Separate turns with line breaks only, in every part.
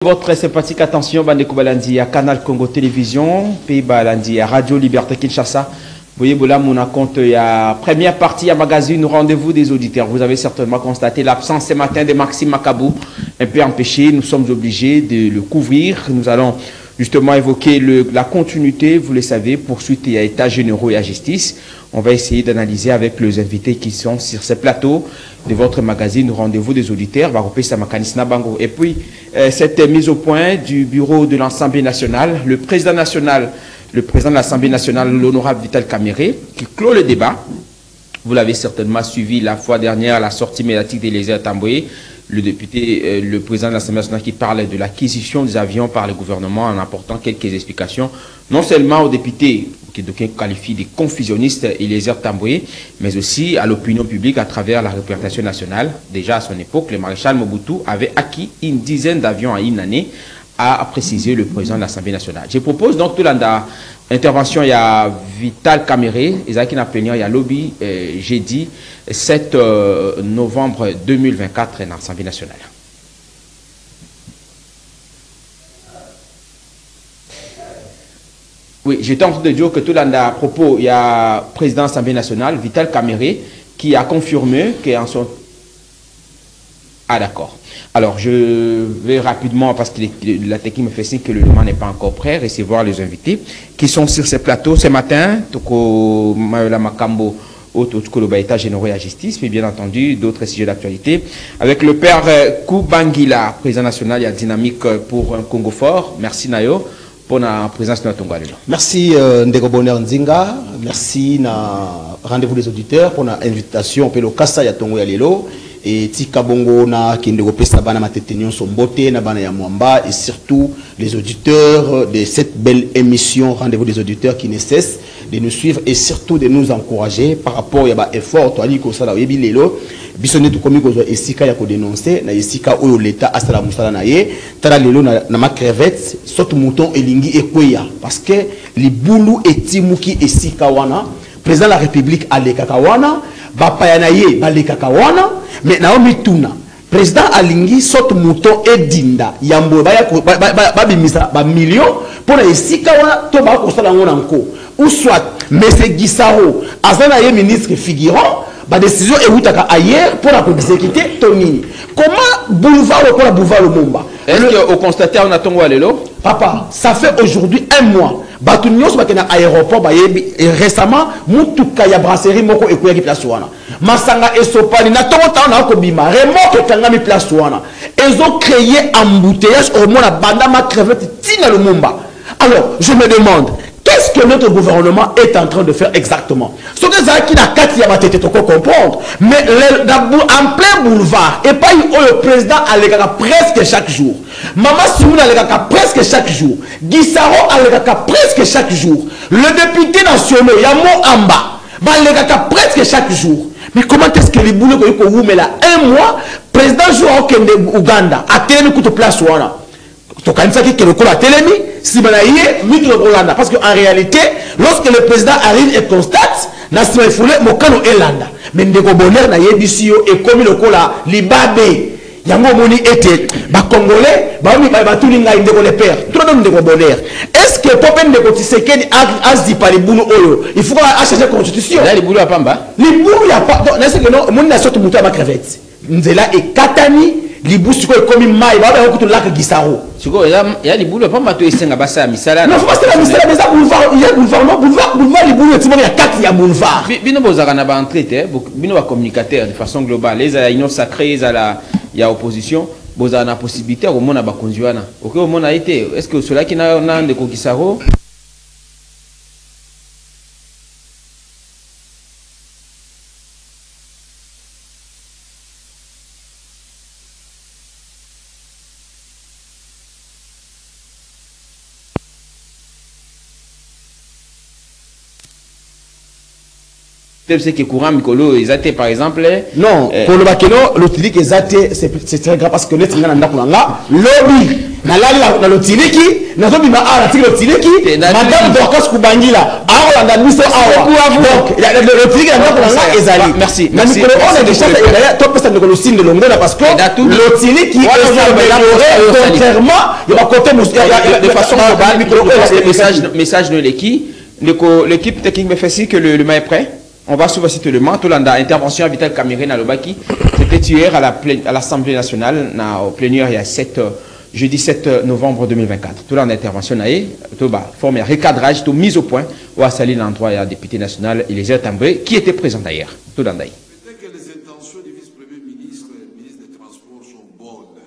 Votre sympathique attention, Bandeko Balandi à Canal Congo Télévision, Pays Balandi à Radio Liberté Kinshasa. Vous voyez, voilà mon compte, il y a première partie à magazine, rendez-vous des auditeurs. Vous avez certainement constaté l'absence ce matin de Maxime Makabou, un peu empêché. Nous sommes obligés de le couvrir. Nous allons justement évoquer la continuité, vous le savez, poursuite et à état généraux et à justice. On va essayer d'analyser avec les invités qui sont sur ce plateau de votre magazine Rendez-vous des auditeurs. Et puis, cette mise au point du bureau de l'Assemblée nationale, le président de l'Assemblée nationale, l'honorable Vital Kamerhe, qui clôt le débat. Vous l'avez certainement suivi la fois dernière, la sortie médiatique d'Eliezer Tambwe, le député, le président de l'Assemblée nationale qui parle de l'acquisition des avions par le gouvernement en apportant quelques explications, non seulement aux députés qui qualifient de confusionnistes Eliezer Tambwe, mais aussi à l'opinion publique à travers la représentation nationale. Déjà à son époque, le maréchal Mobutu avait acquis une dizaine d'avions en une année, a précisé le président de l'Assemblée nationale. Je propose donc tout l'intervention, il y a Vital Kamerhe, Isaac Naplénier, il y a lobby jeudi 7 novembre 2024 dans l'Assemblée nationale. Oui, j'étais en train de dire que tout à propos, il y a le président de l'Assemblée nationale, Vital Kamerhe, qui a confirmé qu'en son... Ah d'accord. Alors, je vais rapidement, parce que la technique me fait signe que le moment n'est pas encore prêt, recevoir les invités qui sont sur ce plateau ce matin. Toko Mayola Makambo, état généraux et à justice, mais bien entendu d'autres sujets d'actualité. Avec le père Koubangila, président national, il y a Dynamique pour un Congo fort. Merci Nayo pour la présence de notre Congo.
Merci Ndeko Bonheur Nzinga. Merci na rendez-vous des auditeurs pour l'invitation. Pelo Kassa ya Tongo ya Lelo. Et tika bongo na kindego pesa bana matetenyon sombote na bana ya mwamba et surtout les auditeurs de cette belle émission Rendez-vous des auditeurs qui ne cessent de nous suivre et surtout de nous encourager par rapport à ba effort to ali ko sala yebi lelo bisone to komi ko zo esika ya ko dénoncer na esika oyo l'état asala musala na ye tala lelo na ma crevette saute mouton elingi ekweya parce que libulu etimuki esika wana président de la République alekaka wana bapayanaye balekaka wana mais Naomi Tuna président alingi saute mouton edinda yambo babimisa ba millions pour na esika wana to ba ko sala ngona nko ou soit monsieur Gisaro azana ye ministre figurant ba décision eutaka ailleurs pour la exécuter Tonini comment boulevard pour la boulevard Lumumba
est-ce que au constater on attend lelo
papa ça fait aujourd'hui un mois Batunios bakena aéroport bayebi et récemment mutuka ya brasserie moko ekoya ki place wana masanga esopali na tongo na ko bima remoko tanga mi place wana ils ont créé embouteillage au moins la banda ma crevette tina Lumumba. Alors je me demande qu'est-ce que notre gouvernement est en train de faire exactement? Ce que ça qui n'a qu'à comprendre, mais en plein boulevard, et pas le président a presque chaque jour. Maman Simouna a presque chaque jour. Gisaro a presque chaque jour. Le député national, Yamo Amba, a presque chaque jour. Mais comment est-ce que les boulots que là un mois, président Joao Kende Ouganda a tenu coup de place wana. Parce qu'en réalité, lorsque le président arrive et constate, mais Ndeko Bonheur na yebisio et comme le kola libabe yango moni était ba congolais ba mi ba tulinga Ndeko le père tout le monde Ndeko Bonheur est-ce que Popen Ndeko Tshisekedi azdi par les boulot oyo il faut changer la constitution
là les boulots à pamba
les boulots ya pas n'est-ce que non mon na sorte muta ma crevette nzela et katani libusi ko ekomi mai ba ba okutu laka Gisaro
siko ya libulu pamba to esenga basa misala
non faut pas la misala mais ça boulevard il y a boulevard libulu timoni ya 4 ya boulevard
bino bozaka na ba entraite bino ba communicateur de façon globale les a union sacrée les a la ya opposition bozaka na possibilité au mona ba konjuana OK au mona été est-ce que cela qui na de Gisaro c'est que courant Mikolo, ils étaient par exemple.
Non, pour le Bakeno, l'autiliki c'est très grave parce que nous sommes dans lobby. Na l'autiliki, nous sommes dans l'autiliki. Madame Dorcas Koubangila, alors on a mis ça donc l'autiliki est zali.
Merci.
On a déjà top ça le signe de l'ongona parce que l'autiliki est contrairement il va côté
de façon globale. Message de l'équipe technique me fait si que le main est prêt. On va souvent citer le manteau, l'intervention à Vital Camiré dans le Baki. C'était hier à l'Assemblée nationale, au plénière, il y a jeudi 7 novembre 2024. Tout l'intervention, tout formé un recadrage, tout mise au point, où a sali l'endroit, il y a député national, et les Tambré, qui était présent d'ailleurs. Tout dans d'ailleurs.
Peut-être que les intentions du vice-premier ministre et ministre des Transports sont bonnes.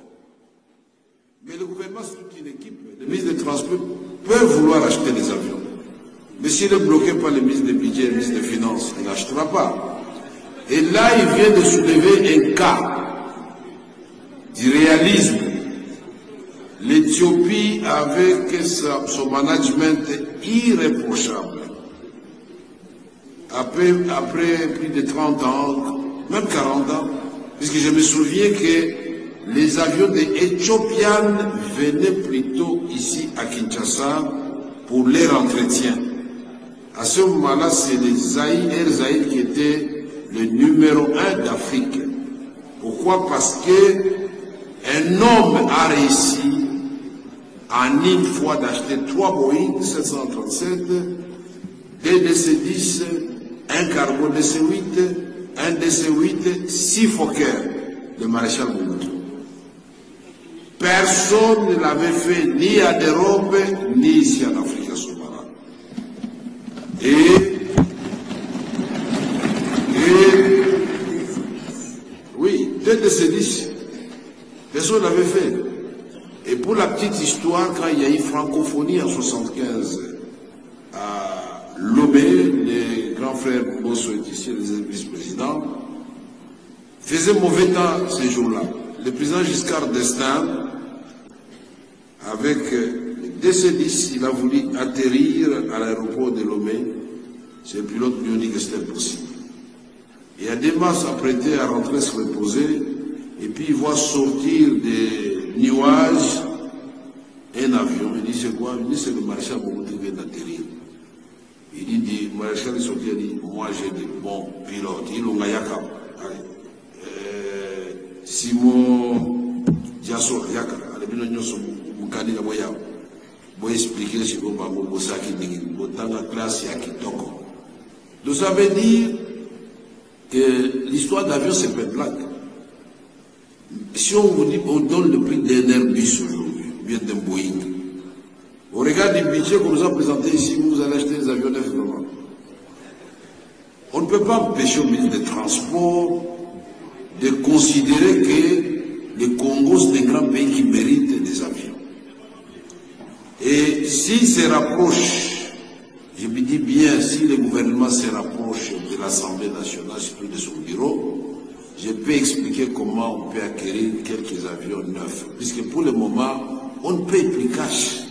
Mais le gouvernement, c'est toute une équipe. Le ministre des Transports peut vouloir acheter des avions. Mais s'il est bloqué par le ministre des Budgets et le ministre des Finances, il n'achètera pas. Et là, il vient de soulever un cas du réalisme. L'Éthiopie, avec son management irréprochable, après plus de 30 ans, même 40 ans, puisque je me souviens que les avions des Éthiopiens venaient plutôt ici à Kinshasa pour leur entretien. À ce moment-là, c'est Air Zahid qui était le numéro 1 d'Afrique. Pourquoi? Parce que un homme a réussi en une fois d'acheter 3 Boeing 737, 2 DC-10, un cargo DC-8, un DC-8, 6 Fokker de maréchal Mobutu. Personne ne l'avait fait ni à l'Europe, ni ici en Afrique subsaharienne. Oui, 2 DC-10, personne ne l'avait fait. Et pour la petite histoire, quand il y a eu francophonie en 1975 à Lomé, les grands frères Bosso et ici, les vice-présidents, faisaient mauvais temps ces jours-là. Le président Giscard d'Estaing, avec le DC-10, il a voulu atterrir à l'aéroport de Lomé. C'est le pilote lui a dit que c'était impossible. Et Adema s'apprêtait à rentrer se reposer, et puis il voit sortir des nuages un avion. Il dit c'est quoi? Il dit c'est le maréchal Mobutu qui vient d'atterrir. Il dit, le maréchal est sorti, il dit moi j'ai des bons pilotes. Il dit Yaka. Simon Diasso Yaka. Expliquer ce qu'on va dans la classe Yakitoko. Donc ça veut dire que l'histoire d'avion c'est pas blague. Si on vous dit on donne le prix d'un Airbus aujourd'hui, bien d'un Boeing, au regard du budget qu'on nous a présenté ici, vous allez acheter des avions neufs vraiment. On ne peut pas empêcher au ministre des Transports de considérer que le Congo c'est un grand pays qui mérite des avions. Et s'il se rapproche, je me dis bien, si le gouvernement se rapproche de l'Assemblée nationale, surtout de son bureau, je peux expliquer comment on peut acquérir quelques avions neufs. Puisque pour le moment, on ne paye plus cash.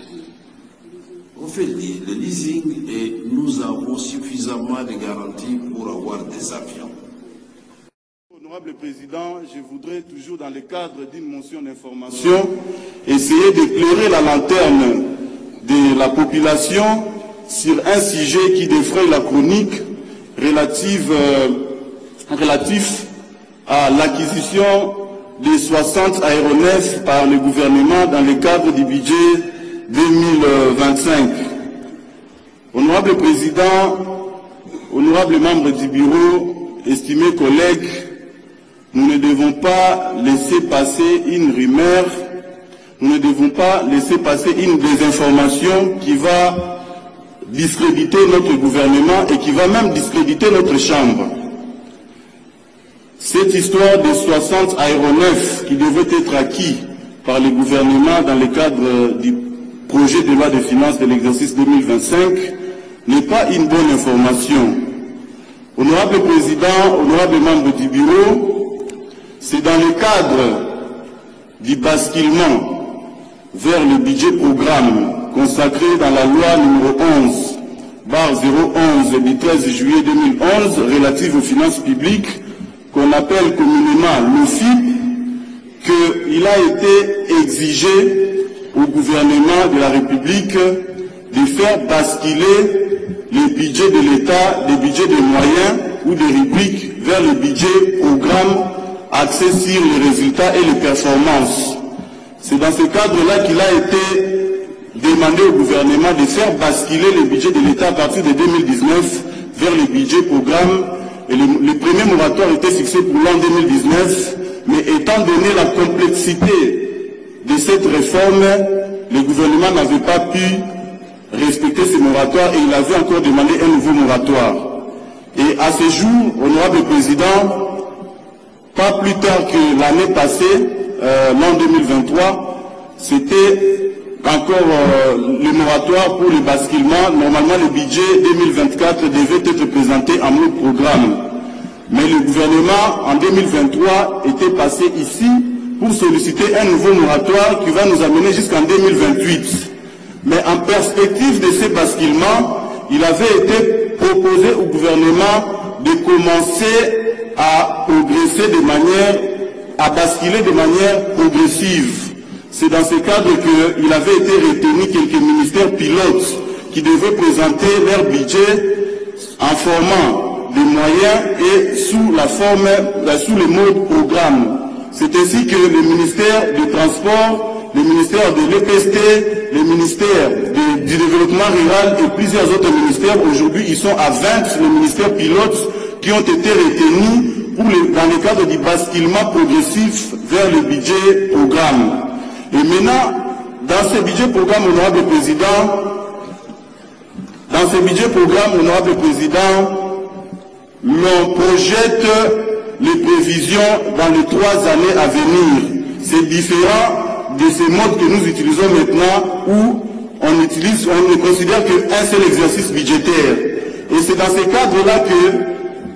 On fait le leasing et nous avons suffisamment de garanties pour avoir des avions.
Honorable Président, je voudrais toujours dans le cadre d'une motion d'information essayer d'éclairer la lanterne de la population sur un sujet qui défraie la chronique relatif à l'acquisition de 60 aéronefs par le gouvernement dans le cadre du budget 2025. Honorable Président, honorable membre du bureau, estimés collègues, nous ne devons pas laisser passer une rumeur, nous ne devons pas laisser passer une désinformation qui va discréditer notre gouvernement et qui va même discréditer notre Chambre. Cette histoire de 60 aéronefs qui devaient être acquis par le gouvernement dans le cadre du projet de loi de finances de l'exercice 2025 n'est pas une bonne information. Honorable Président, honorable membre du bureau, c'est dans le cadre du basculement vers le budget programme consacré dans la loi numéro 11 011 du 13 juillet 2011 relative aux finances publiques, qu'on appelle communément l'OFIP, qu'il a été exigé au gouvernement de la République de faire basculer les budgets de l'État, des budgets de moyens ou des rubriques vers le budget programme axé sur les résultats et les performances. C'est dans ce cadre-là qu'il a été demandé au gouvernement de faire basculer le budget de l'État à partir de 2019 vers le budget programme. Et le premier moratoire était fixé pour l'an 2019, mais étant donné la complexité de cette réforme, le gouvernement n'avait pas pu respecter ce moratoire et il avait encore demandé un nouveau moratoire. Et à ce jour, honorable président, pas plus tard que l'année passée, l'an 2023, c'était encore le moratoire pour le basculement. Normalement, le budget 2024 devait être présenté en mode programme. Mais le gouvernement, en 2023, était passé ici pour solliciter un nouveau moratoire qui va nous amener jusqu'en 2028. Mais en perspective de ces basculements, il avait été proposé au gouvernement de commencer à progresser de manière, à basculer de manière progressive. C'est dans ce cadre qu'il avait été retenu quelques ministères pilotes qui devaient présenter leur budget en formant des moyens et sous la forme, sous le mode programme. C'est ainsi que le ministère du Transport, le ministère de l'EPST, le ministère du Développement rural et plusieurs autres ministères, aujourd'hui ils sont à 20 les ministères pilotes qui ont été retenus pour dans le cadre du basculement progressif vers le budget programme. Et maintenant, dans ce budget programme, honorable président, l'on projette les prévisions dans les 3 années à venir. C'est différent de ces modes que nous utilisons maintenant où on ne considère qu'un seul exercice budgétaire. Et c'est dans ce cadre-là que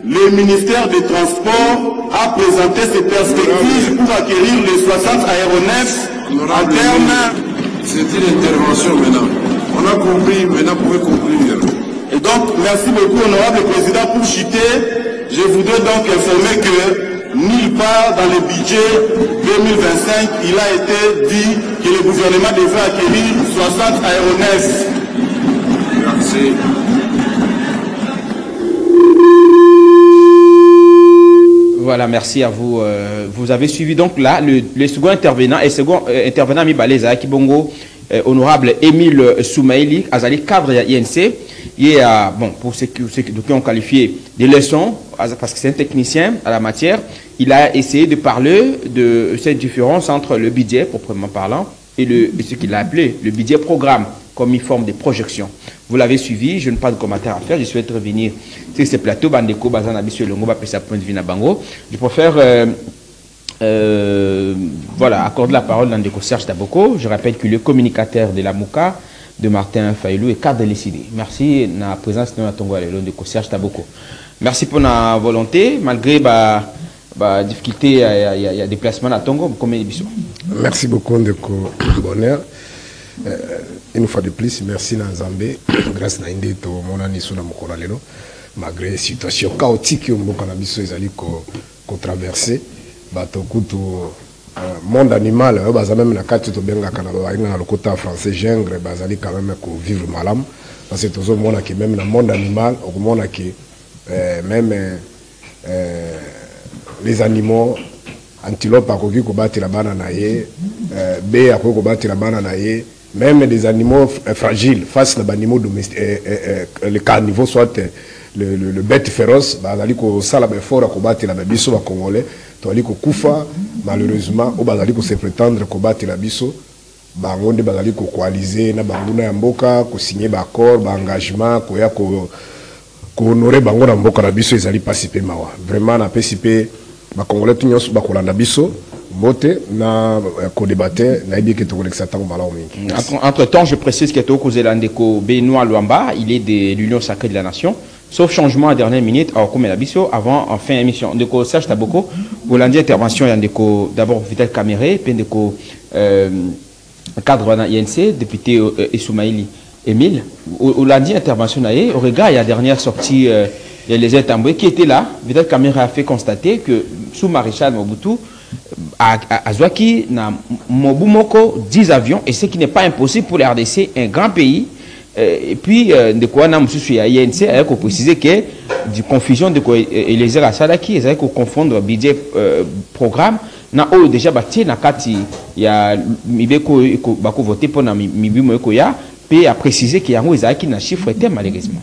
le ministère des Transports a présenté ses perspectives pour acquérir les 60 aéronefs en termes...
C'est une intervention maintenant. On a compris, maintenant vous pouvez conclure.
Et donc, merci beaucoup, honorable président, pour chuter. Je voudrais donc informer que nulle part dans le budget 2025, il a été dit que le gouvernement devait acquérir 60 aéronefs.
Merci.
Voilà, merci à vous. Vous avez suivi donc là le second intervenant et second intervenant Mibaleza Kibongo, honorable Émile Soumaïli, Azali cadre de INC. Et bon, pour ceux qui ont qualifié des leçons, parce que c'est un technicien à la matière, il a essayé de parler de cette différence entre le budget, proprement parlant, et ce qu'il a appelé le budget programme, comme une forme de projection. Vous l'avez suivi, je n'ai pas de commentaire à faire, je souhaite revenir sur ce plateau, Bandeko, Bazanabi, sur le Ngoba, Pesa Point de Vue Nabango. Je préfère voilà, accorder la parole à Ndeko Serge Taboko. Je rappelle que le communicateur de la MOUCA, de Martin Failou et cadre de l'ICD. Merci de la présence de Ndeko Serge Taboko. Merci pour la volonté, malgré la difficulté, il y a déplacement à Tongo, combien de bisous.
Merci beaucoup, Ndeko Bonheur. Une fois de plus, merci Nanzambé, grâce à Indeto, mon ami sur la Mokoralelo, malgré la situation chaotique que nous avons traversée, monde animal, même la carte de Benga Canada, le côté français, gengre, bazali quand même vivre malam, parce que tout le monde qui même dans le monde animal, au monde qui même les animaux, antilope à koki kobati la banana ye, bé à koki kobati la banana ye. Même des animaux fragiles, face aux animaux domestiques, les carnivores, soit le bête féroce, bazaliko sala befora kobati la biso ba congolais, toaliko kufa malheureusement au bazaliko se prétendre kobati la biso, bangonde bazaliko coaliser na banguna ya mboka, ko signer ba accord, ba engagement, ko ya ko honorer bango na mboka na biso ezali participer mawa. Vraiment na participer ba congolais tout nyonso ba kolanda biso.
Entre-temps, je précise que Toko Zelandeko Benoît Luamba, il est de l'Union Sacrée de la Nation, sauf changement à dernière minute, avant en fin émission. Ndeko Serge Taboko, pour l'intervention, d'abord Vital Caméré, puis Ndeko cadre INC, député Isoumaïli. Émile, au lundi international, au regard, il y a la dernière sortie, il y a les Tamboué qui était là. Vidal Kamera a fait constater que sous Maréchal Mobutu, à Zouaki, na Mobumoko, 10 avions, et ce qui n'est pas impossible pour la RDC, un grand pays. Et puis, de quoi on a INC, il faut préciser que du confusion de quoi Eliezer Assalaki, il faut confondre budget programme. Na o déjà bâti na kati ya mibeko bako voter pour na mibimo ya puis a précisé qu'il y a un qui n'a chiffre était malheureusement.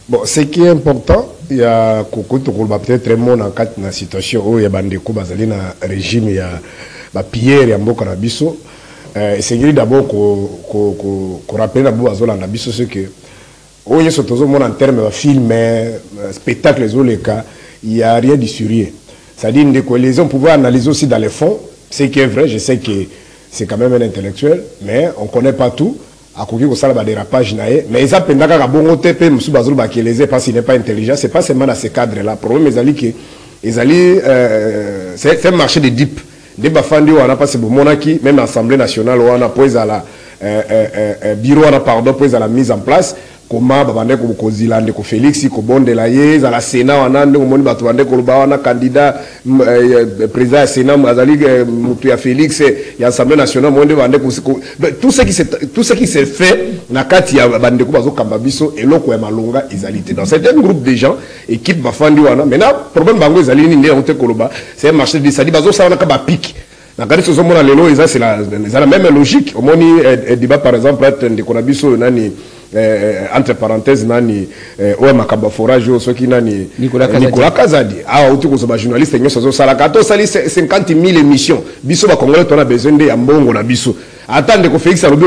Bon, ce qui est important, il y a peut-être très bon en cas de situation où il y a bandeko bazali na régime il y a ba pierre ya mboka na biso. C'est d'abord qu'on rappelle à Boazola na biso ce que oh il y a surtout en termes de film, spectacle les cas, il y a rien de sérieux. C'est-à-dire que les gens pouvaient analyser aussi dans les fonds, ce qui est vrai, je sais que c'est quand même un intellectuel, mais on ne connaît pas tout. À côté de ça, il y a des dérapages, mais ils ont pendant que bon OTP, monsieur Bazou Bakeleze, parce qu'il n'est pas intelligent, c'est pas seulement dans ce cadre-là. Le problème, c'est un marché de dip. Des bafandi, on a passé pour monarchie, même l'Assemblée nationale, on a posé à la bureau, on a pardon, posé à la mise en place. Comment babande ko kozilande ko Félix ko bondela yeza la Sénat wanande ko moni batu bande ko wana candidat président Sénat azali mutu ya Félix ya Assemblée nationale monde bande ko tout ce qui s'est fait na kati ya bande ko bazo kamba biso eloko ya malonga ezalité dans c'est un groupe de gens équipe bafandi wana maintenant problème bango ezali ni ndé onte koloba c'est un marché de sadi bazo ça wana ka ba pique na kati so mona lelo eza c'est la même logique au moni débat par exemple de konabiso nani entre parenthèses nani oya makamba forage ceux qui nani Nicolas Kazadi ah uti ko ba journaliste nyoso zo sala kato sali 50 000 émissions biso ba congolais on a besoin de mbongo na biso attendre ko Félix Alobi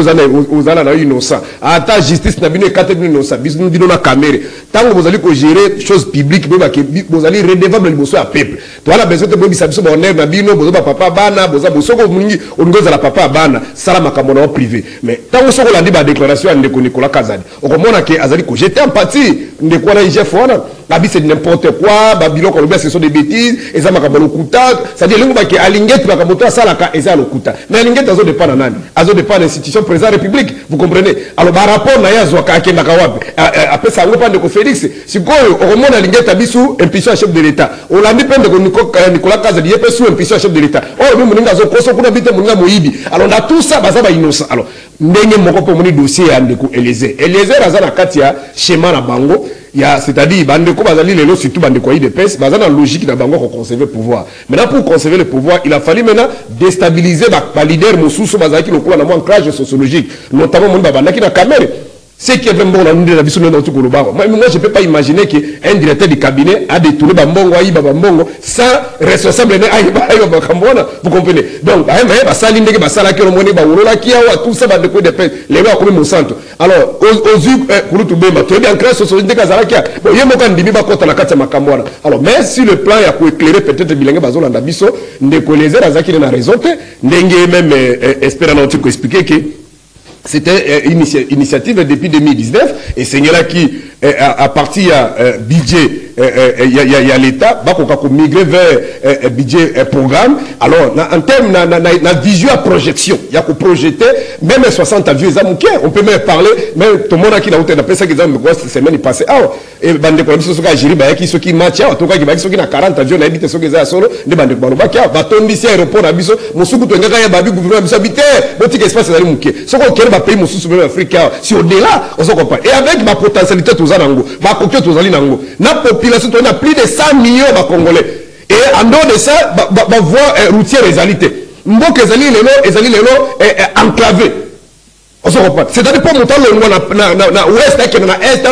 ozala na innocent ata justice na bino 4 000 innocent biso ndino na caméra tango bozali ko gérer choses publiques beba ke bozali redevable liboso ya peuple to ala besoin de bobisa biso ba honneur na bino bozo ba papa bana boza bosoko mungi ongoza la papa bana sala makambo na privé mais tango soko landi ba déclaration ya ndeko Nicolas Kazadi okomona ke azali ko jeter en partie ndeko na IGF wana abi c'est n'importe quoi ba biloko lobi ce sont des bêtises eza makambo lokuta ça dit lingo ba ke alingeti makambo to sala ka eza lokuta mais alingeti azo dépend na nani azo dépend de l'institution président république vous comprenez alors par rapport na yazo ka akenda ka wapi après ça ngo pande ko Félix sikoyo okomona alingeti bisu impuissant chef de l'état olandi pende ko Nicolas Kazadi yepe sous impuissant chef de l'état oh lui muninga zo koso kuna bite muninga moyibi alors dans tout ça baza ba innocent alors ndenge moko po moni dossier ya ndeko Eliezer azana kati ya schéma na bango ya c'est-à-dire bandeko bazali lelo surtout bandeko IDPS bazana logique na bango ko conserver pouvoir maintenant pour conserver le pouvoir il a fallu maintenant déstabiliser ba leader mosusu bazaki lokola na ancrage sociologique notamment mon babandaki na Cameroun. C'est qui est vraiment bon, moi je ne peux pas imaginer qu'un directeur du cabinet a détourné Bambongo, sans responsable. Vous comprenez? Donc, tout ça va de de paix. Les gens comme mon centre. Alors, aux yeux, tu es bien créé sur société Kazalakia. Bon, il y a un dimi bakota la kata makamwana. Alors, mais si le plan est éclairé, peut-être bilingue bazol en abisso, ne connaissez pas qui n'a raison, n'engue même espérant expliquer que c'était une initiative depuis 2019 et c'est là qui à partir budget il y a l'État va migrer vers budget programme alors en termes na vision à projection il y a qu'on projeter même 60 avions on peut même parler même tout le monde qui a appelé ça exemple quoi semaine passée ah et bande de police soka jiri ba qui soki match en tout cas qui ba soki na 40 avions na habité soki za solo de bande ba ba kia ba tondi si aéroport na biso musuku to ngaka ya ba bi gouvernement biso habité boutique espace za muke soko kere ba pays mususu même africain si au-delà on se comprend et avec ma potentialité tout ça nango ba kokyo to zali nango na population to na plus de 100 millions de Congolais et en dehors de ça ba voie routière réalité mboka ezali lelo enclavé. C'est-à-dire pour monter na ouest na est na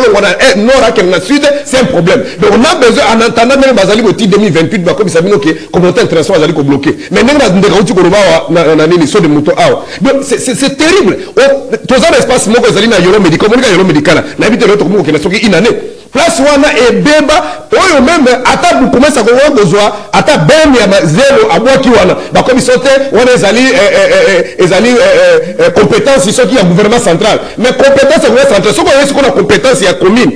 nord na sud c'est un problème. Donc on a besoin en attendant même bazali au 2028 ba comme ça bino que communauté internationale bazali ko bloquer. Mais ndenge na ndeka uti ko na nini so de moto awa. Donc c'est terrible. Tous les espaces moko ezali na yolo médical na bité l'autre ko na soki inane. Place wana ebeba oyo même ata bu commence à avoir besoin ata ben ya zéro abwaki wana ba comme sauté wana ezali compétence ici qui a gouvernement central mais compétence gouvernement central ce qu'on a compétence ya commune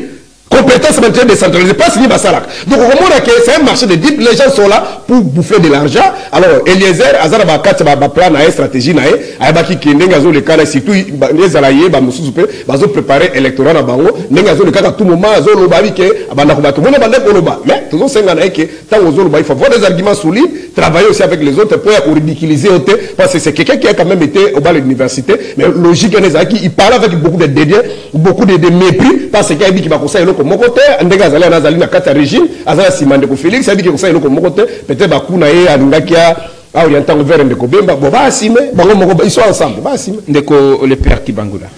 Compétence maintenant décentralisée, pas signé Bassarak. Donc, au moment où c'est un marché de deep, les gens sont là pour bouffer de l'argent. Alors, Eliezer, Azara Bakat, plan, une stratégie, Ayabaki Kenengazo, le cas, surtout, les alliés, Bazo préparer l'électorat à Bango, Nengazo, le cas, à tout moment, Azo, Lobavi, Abanakoba, tout le monde a Loba. Mais, tout le monde sait que, tant aux Loba, il faut avoir des arguments solides, travailler aussi avec les autres pour ridiculiser, parce que c'est quelqu'un qui a quand même été au bas de l'université, mais logique, il parle avec beaucoup de dédain, beaucoup de mépris, parce qu'il y a qui va conseiller comme côté, ndega zali anazali na kata régime, azala simande ko Félix, sabi ki conseiller comme côté, peut-être bakuna ye alingakia a orientant vers ndeko Bemba, bon va assumer, bango moko ils sont ensemble, va assumer.
Ndeko le père Kibangula.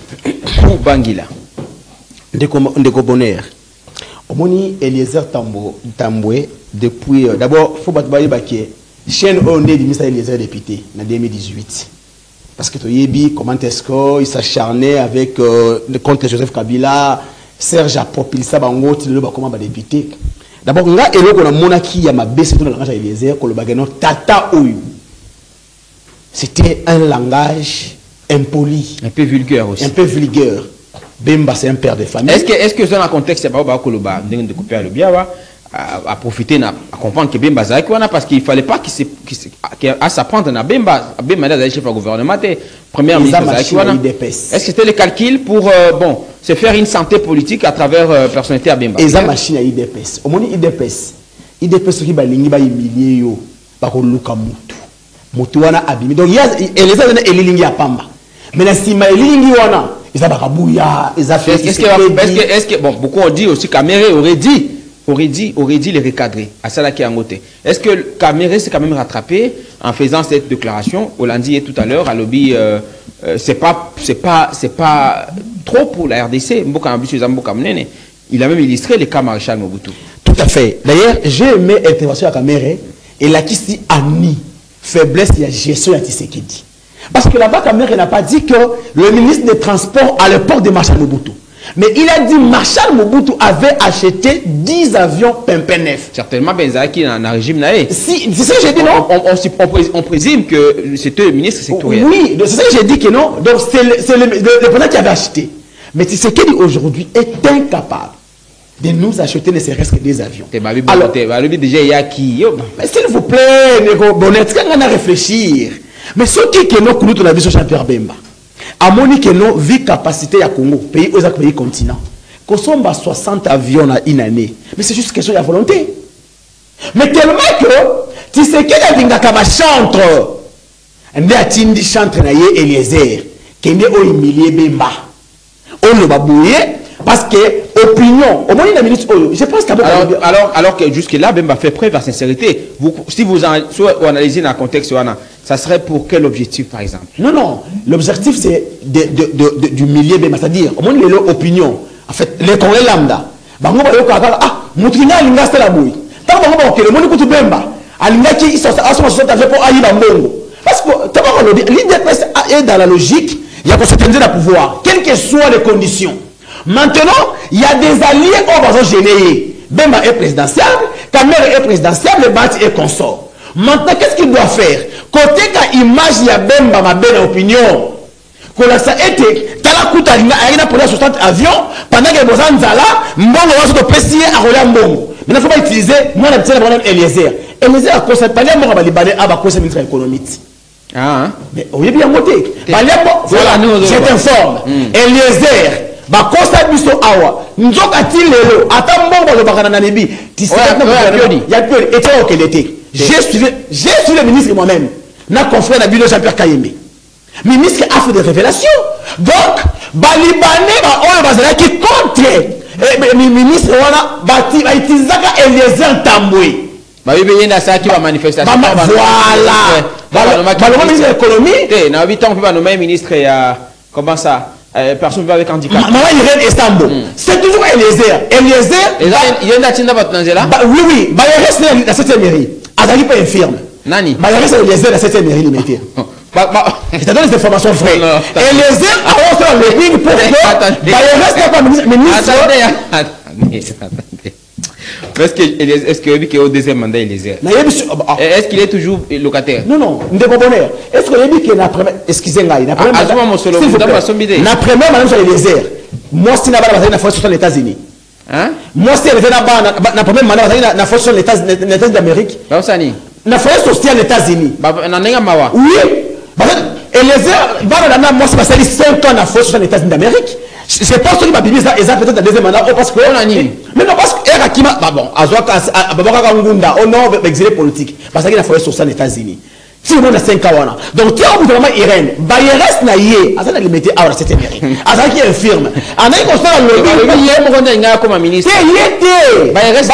Ou Bangila.
Ndeko Bonheur. Omoni Eliezer Tamboué depuis d'abord faut battre bakie chaîne on est du ministère Eliezer député en 2018. Parce que Toyebi comment est-ce qu'il s'acharnait avec contre Joseph Kabila. Serge a propulsé ça bango tilo ba comment ba député. D'abord nga eloko na monaki ya mabese to na langage Eliezer ko le bagano tata oyu. C'était un langage impoli,
un peu vulgaire aussi.
Un peu vulgaire. Bemba c'est un père de famille.
Est-ce que dans le contexte c'est pas koloba de couper le biawa à profiter à comprendre que Bemba Zakiwana parce qu'il fallait pas qu'il à s'apprendre na Bemba d'aller chef du gouvernement première ministre Zakiwana. Est-ce que c'était le calcul pour bon se faire une santé politique à travers personnalité à Bemba?
Et ça machine à IDPS. Au moins IDPS qui ba lingi ba humilier yo ba ko luka mutu wana abimi. Donc il y a les gens elilingi ya pamba. Mais la sima elilingi wana ils a bakabouya, ils a fait
est-ce que bon beaucoup ont dit aussi Caméré aurait dit les recadrer à ça là qui est en côté. Est-ce que Caméré s'est quand même rattrapé en faisant cette déclaration? Hollandi tout à l'heure à lobby c'est pas trop pour la RDC. Il a même illustré le cas Maréchal Mobutu.
Tout à fait. D'ailleurs, j'ai aimé l'intervention à Caméré et là qui s'y a mis faiblesse de la gestion de Tshisekedi. Parce que là-bas, Caméré n'a pas dit que le ministre des Transports à l'époque de Marshal Mobutu. Mais il a dit Marshal Mobutu avait acheté 10 avions Pimpinef.
Certainement, Benzaki dans le régime naïf.
Si, c'est ça que j'ai dit, non?
On présume que c'était le ministre sectoriel.
Oui, c'est ça que j'ai dit que non. Donc c'est le président qui avait acheté. Mais Tshisekedi aujourd'hui est incapable de nous acheter ne serait-ce que des avions.
Alors, déjà, il y a qui?
S'il vous plaît, Nego Bonnet, on a réfléchir. Mais ce qui est nous, nous avons vu sur Jean-Pierre Bemba. À mon avis, nous vie capacité à Congo, pays aux pays continent. Qu'on soit 60 avions en une année. Mais c'est juste question de la volonté. Mais tellement que, tu sais qu'il y a des chantre. On a tindi chantre na ye Eliezer. Qui est au humilié Bemba. On le va bouiller. Parce que, opinion, au moins il y a une minute, je pense qu'à
alors que jusque-là, Bemba fait preuve à sincérité. Si vous analysez dans le contexte, ça serait pour quel objectif, par exemple?
Non. L'objectif, c'est d'humilier Bemba. C'est-à-dire, au moins il y a l'opinion. En fait, les Congolais lambda. Moutrina, l'inga, c'est la bouille. Tant que le monde écoute Bemba, l'inga qui est à son avec pour aller dans le monde. Parce que, l'IDPS est dans la logique, il y a qu'on se tenir à pouvoir, quelles que soient les conditions. Maintenant, il y a des alliés qu'on va générer. Bemba est présidentiable, Caméré est présidentiable, le Bati est consort. Maintenant, qu'est-ce qu'il doit faire? Côté quand image, il y a Bemba, ma belle opinion. Quand ça a été, Talakuta, il y a pour 60 avions, pendant que les gens là, Mbongo va se préciser à Roland Mbongo. Maintenant, il ne faut pas utiliser, moi, la petite problème Eliezer. Eliezer a conseillé, pas les gens qui Libanais, à conseiller ministre économique.
Ah,
mais oui, bien monté. Voilà, je t'informe. Eliezer. Ba kosa biso awa nzoka ti lelo ata mbongo le bakana na nebi ti c'est ya pioli et toi qu'elle était j'ai suivi le ministre moi-même na confrère na bino Jean-Pierre Kayembe ministre a fait des révélations donc ba libanais ba oyo bazala qui contre ministre wana bati ba itizaka Eliezer Tamboué
ba bibeye na ça qui va manifestation
voilà ba ministre de l'économie
na 8 ans peut pas nommer ministre ya comment ça personne va avec handicap.
Maman Irène Istanbul. C'est toujours Eliezer.
Il y a une attente dans Tanzela.
Oui. Il reste dans la 7e mairie. Azali pas infirme.
Nani.
Il reste Eliezer dans la 7e mairie limité. Je te donne des informations vraies. Eliezer a reçu le ring pour que il reste pas ministre.
Attendez. Est-ce qu'il est au deuxième mandat Eliezer? Est-ce qu'il est toujours locataire?
Non. Ndeko Bonheur. Est-ce qu'il est la première? Excusez-moi, la première. La première madame sur Eliezer. Moi, si n'a pas la fois sur les États-Unis.
Hein?
Moi, si elle était là-bas, na premier mandat, na force sur les États d'Amérique.
Bah, ça ni.
Na force sociale aux États-Unis.
Bah, n'anga mawa.
Oui. Et les heures, moi, c'est parce que 5 ans na force sur les États-Unis d'Amérique. Je pense que ma Bible, ça, peut-être la deuxième mandat, parce que. Mais non, parce que Erakima, bah bon, Azwaka Ngunda, on a exilé politique. Parce qu'il a force sociale aux États-Unis. Si le monde a 5 ans, donc tu as vraiment Irène, Bayerès n'a yé, à ça n'a limité à cette mairie. À ça qui infirme. En un constat, le lobbying,
comme ministre.
Bayerès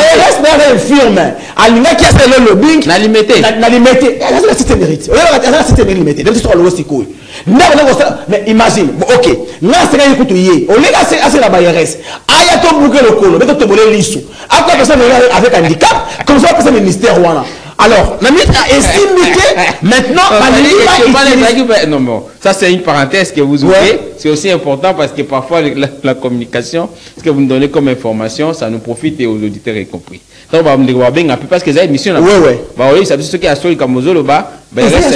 n'a infirme. À l'ina qui a fait le lobbying, n'a limité. N'a limité. À ça, c'est mérite. À ça, c'est limité. Donc, c'est sur le aussi cool. Mais imagine, ok, là, c'est quand il écoute yé. Au lieu de la Bayerès, ayato bouquet le colo, mais tu te voulais l'issue. À quoi personne avec handicap, comme ça, personne ministère ou alors, la ministre a estimé que maintenant,
non, bon, ça c'est une parenthèse que vous ouvrez. C'est aussi important parce que parfois la communication, ce que vous nous donnez comme information, ça nous profite et aux auditeurs y compris. Donc, on va me dire parce que c'est une mission. Oui, ça veut dire ce qui a solo comme Ozolo bas.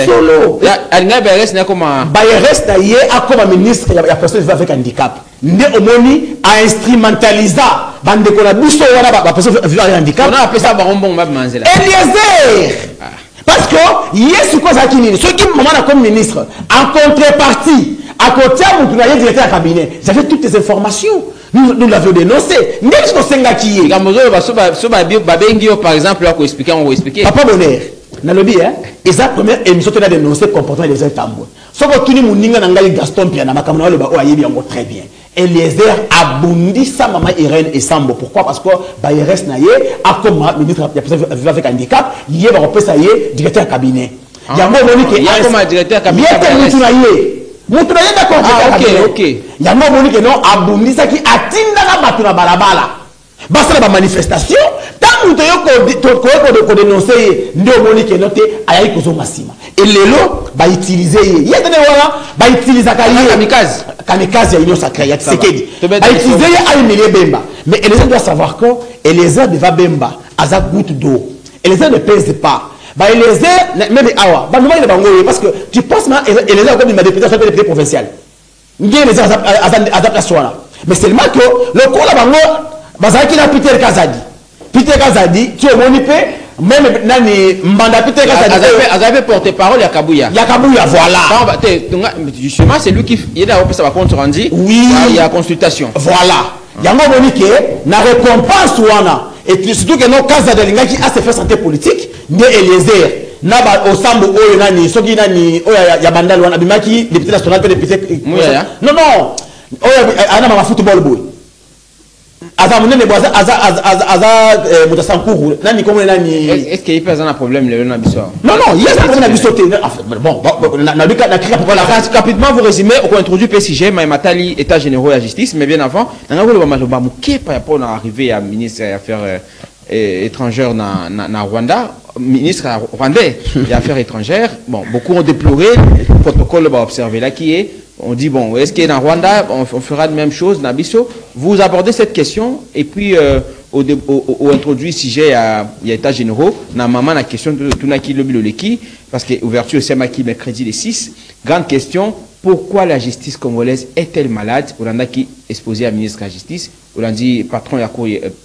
Solo.
Bayerès n'a comme
Bayerès n'a a comme ministre, il y a personne qui va avec handicap. Né omoni a instrumentalisé bande ko na biso wana ba personne vivant avec handicap.
On a appelé ça barombon mab manzela.
Eliezer. Parce que yesu ko za kinini, ce qui maman comme ministre en contrepartie à côté à mon directeur de cabinet, j'avais toutes les informations. Nous l'avions dénoncé. Même si on s'engage qui est.
Par exemple, là, on va expliquer.
Papa Bonheur, dans le bien, et sa première émission, tu as dénoncé le comportement des Tambour. Sauf que tout le monde a Gaston Piana, ma camarade, très bien. Eliezer a bondi sa maman Irène et Sambo. Pourquoi? Parce que Bayerès Naye a comme ministre avec handicap, il y a un directeur de cabinet. Il y a un directeur de cabinet. Mutunaye d'accord.
Ok.
Yango moni que non abundisa ki atinda na batu na balabala. Basa na manifestation, tant muto ko dénoncer ndio moni que non te ayayi kozo masima. Et lelo ba utiliser ye tene wala ba utiliser kamikaze ya union sacrée ya Tshisekedi. Ba utiliser ye Aimé Bemba. Mais les gens doivent savoir que Eliezer de Bemba aza goutte d'eau. Eliezer ne pèse pas. Bah Eliezer même awa bah il est parce que tu penses mal Eliezer comme il m'a député provincial bien les adaptation là mais seulement que le coup là bango bazaki na Peter Kazadi tu es monipé même nani mbanda Peter Kazadi
avait porte-parole ya Kabuya voilà justement c'est lui qui il a ça va compte rendu
oui
il y a consultation
voilà yango monique na récompense wana. Et surtout que nos cas de qui a se fait santé politique, ni Eliezer, n'a au sambo oyo nani, soki nani, oya ya bandal wana bimaki, député national peut député. Non non, oya ana ma football boy. Aza munene boza aza mutasankuru nani comme nani.
Est-ce qu'il peut avoir un problème le na biso?
Non non, il y a un problème na biso te. Bon, na bika na cri
voilà, rapidement vous résumez au introduit PCG Matali état généraux de la justice mais bien avant, na ngolo ba muke pa pour arriver à ministre des affaires étrangères na Rwanda, ministre rwandais des affaires étrangères. Bon, beaucoup ont déploré le protocole va observer là qui est. On dit, bon, est-ce qu'il y a dans Rwanda, on fera la même chose, Nabiso? Vous abordez cette question, et puis, au introduit sujet à l'état généraux, na maman, la question de Tunaki Lobiloleki, parce que ouverture, c'est qui mercredi les 6. Grande question, pourquoi la justice congolaise est-elle malade? On a qui exposé à ministre de la justice, on a dit, patron,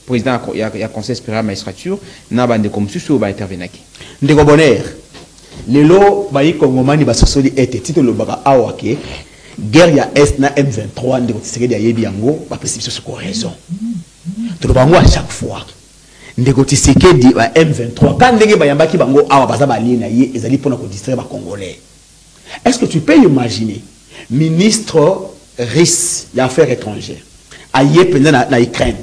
président, il y a conseil supérieur de la magistrature, n'a pas de comme ça, va intervenir.
Ndeko Bonheur, les lots, bayi Kongomani, basosoli, était, titre le baga awake, guerre ya est na M23 ndeko Tshisekedi ayebi yango ba précipitation sur raison to le bango à chaque fois ndeko Tshisekedi ba M23 quand ndenge ba yambaki bango awa baza ba lié na ye ezali pona ko distraire ba congolais. Est-ce que tu peux imaginer ministre russe des affaires étrangères aye pendant na Ukraine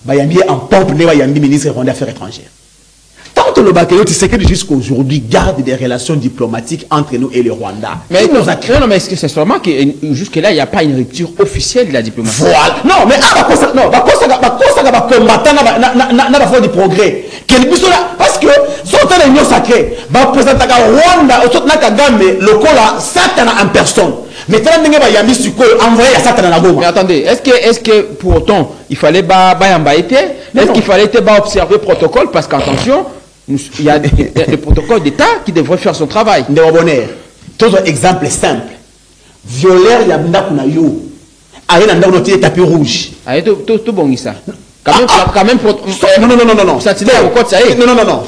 ba yambi en pompe ne ba yambi ministre rwandais des affaires étrangères. Tant le Bakayoti, c'est que jusqu'à aujourd'hui garde des relations diplomatiques entre nous et le Rwanda.
Mais non, mais est-ce que c'est seulement que jusque-là, il n'y a pas une rupture officielle de la diplomatie?
Voilà. Non, mais non, combattant n'a pas du progrès. Parce que si on a une union sacrée, représente Rwanda, le cola, Satan en personne. Mais
attendez, est-ce que pour autant, il fallait est-ce qu'il fallait observer le protocole? Parce qu'attention, il y a des protocoles d'État qui devraient faire son travail.
Tout un exemple simple. Violeur, il y a un tapis rouge.
Tout bon, ça. Quand même,
non.
Ça tient au code, ça y est.
Non.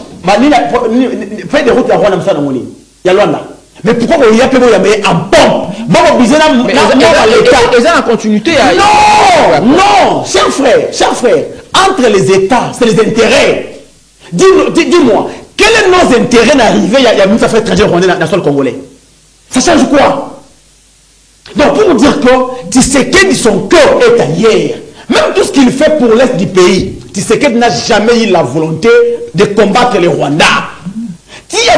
Fais des routes à Rwanda, ça, non, il y a Rwanda. Mais pourquoi il y a en pompe? Bon,
Ils ont en continuité.
Non, cher frère, entre les États, c'est les intérêts. Dis-moi, quel est nos intérêts d'arriver il y a une affaire étrangère rwandais dans le sol congolais? Ça change quoi? Donc, pour vous dire que Tshisekedi, son cœur est ailleurs. Même tout ce qu'il fait pour l'Est du pays, Tshisekedi n'a jamais eu la volonté de combattre les Rwandais. Si il y a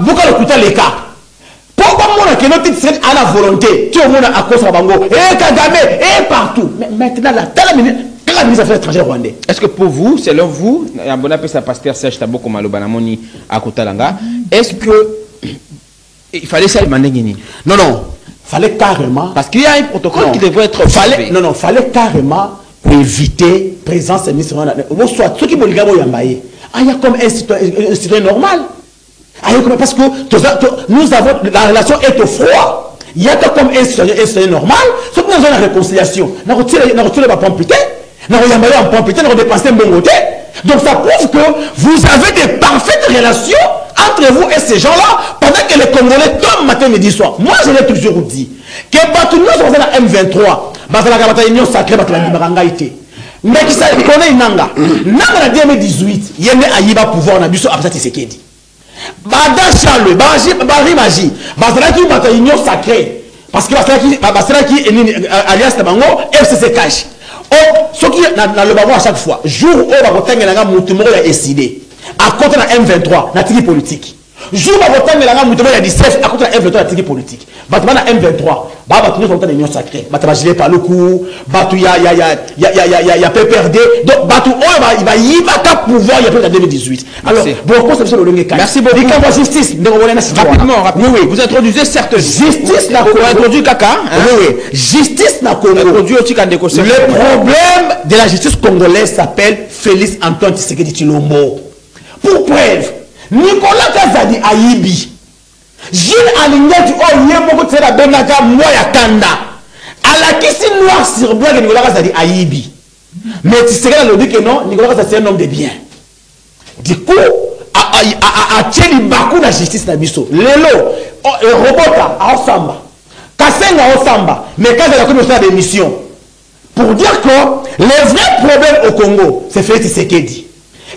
beaucoup de les cas. Pourquoi on a la volonté? Tu as à cause de Bango, et Kagame, et partout. Mais maintenant, la ministre des Affaires étrangères rwandais.
Est-ce que pour vous, selon vous, un bon appel à pasteur Serge Taboko Malobanamoni à Kotalanga, est-ce que il fallait ça demander?
Non. Fallait carrément.
Parce qu'il y a un protocole qui devrait être.
Fallait carrément éviter présence de ministre. Soit ceux qui m'ont dit, il y a comme un citoyen normal. Parce que nous avons. La relation est au froid. Il y a comme un citoyen normal. Sauf que nous avons la réconciliation. Nous avons retiré la pompité. Nous avons pompité, nous avons dépensé un bon côté. Donc ça prouve que vous avez des parfaites relations entre vous et ces gens-là pendant que les Congolais tombent matin, midi, soir. Moi, je l'ai toujours dit que nous sommes dans la M23, dans la union sacrée, dans la Libarangaïté. Mais qui connaît Nanga. Nanga en 2018, il y a un Aïba pouvoir, on a vu ça après Tshisekedi. Bada Charles, Bari Magie, dans la union sacrée. Parce que qui alias Tabango, FCC Cash. Ce qui est dans le bavard à chaque fois, jour où on va voter, il y a un mouton qui a décidé. À côté de la M23, la tigre politique. Jour où on va voter, il y a un mouton qui a décidé. À côté de la M23, la tigre politique. Battement la M23, nous sommes dans l'union sacrée. Battement gilet par le coup, Batou il y a PPRD. Donc Batou il va y avoir pouvoir il y a plus en 2018. Alors, merci beaucoup. Justice.
Rapidement. Oui. Vous introduisez certes.
Justice n'a pas
introduit Kaka.
Oui. Justice n'a pas introduit aussi Kandeko. Le problème de la justice congolaise s'appelle Félix Antoine Tshisekedi Tshilombo. Pour preuve, Nicolas Kazadi Ayibi. Gilles Alingati Oyemoko Tsela Benaka Moya Kanda. À la question noir sur blanc que Nicolas Kazadi Ayibi. Mais Tshisekedi a dit que non, Nicolas Kazadi c'est un homme de bien. Du coup, à Tcheli Bakou la justice na biso. Lelo, Robota à Osamba. Kasenga à Osamba. Mais quand il a commis des missions. Pour dire que les vrais problèmes au Congo, c'est Félix Tshisekedi.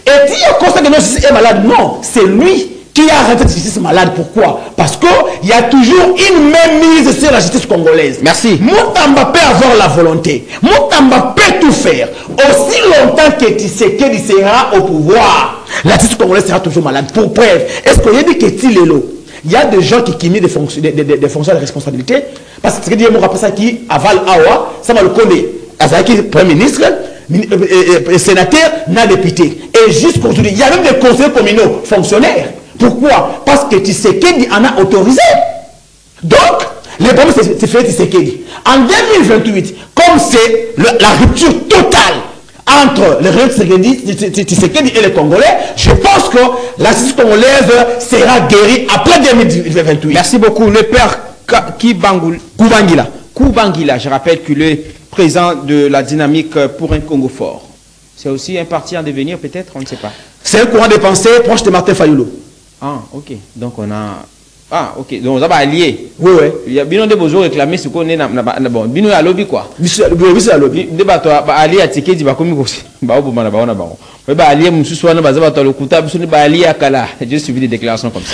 Et si on constate que notre justice est malade, non, c'est lui qui a rendu la justice malade. Pourquoi? Parce qu'il y a toujours une mainmise sur la justice congolaise.
Merci.
Moutamba peut avoir la volonté. Moutamba peut tout faire. Aussi longtemps que Tshisekedi sera au pouvoir, la justice congolaise sera toujours malade. Pour preuve, est-ce qu'il y a dit que Tilelo, il y a des gens qui mis des fonctions de responsabilité? Parce que Tshisekedi est rappelle ça qui avale Awa, ça va le connaître. Azaki, Premier ministre, sénateur, n'a député. Et jusqu'aujourd'hui, il y a même des conseillers communaux, fonctionnaires. Pourquoi? Parce que Tshisekedi en a autorisé. Donc, le problème c'est fait Tshisekedi. En 2028, comme c'est la rupture totale entre le régime Tshisekedi et les Congolais, je pense que la justice congolaise sera guérie après 2028.
Merci beaucoup. Le père Kubangila, je rappelle qu'il est président de la dynamique pour un Congo fort. C'est aussi un parti en devenir peut-être, on ne sait pas.
C'est un courant de pensée proche de Martin Fayulu.
Ah, ok. Donc on a... Ah, ok. Donc on va allier.
Oui.
Il y a bien des besoins réclamés ce qu'on est bon. Bino à lobby quoi.
Oui, c'est à lobby.
Débat allier à Tshisekedi va comme aussi. Bah au moment là bah. Mais bah allier monsieur soit na bazaba le kuta biso ni ba allier akala. J'ai suivi des déclarations comme ça.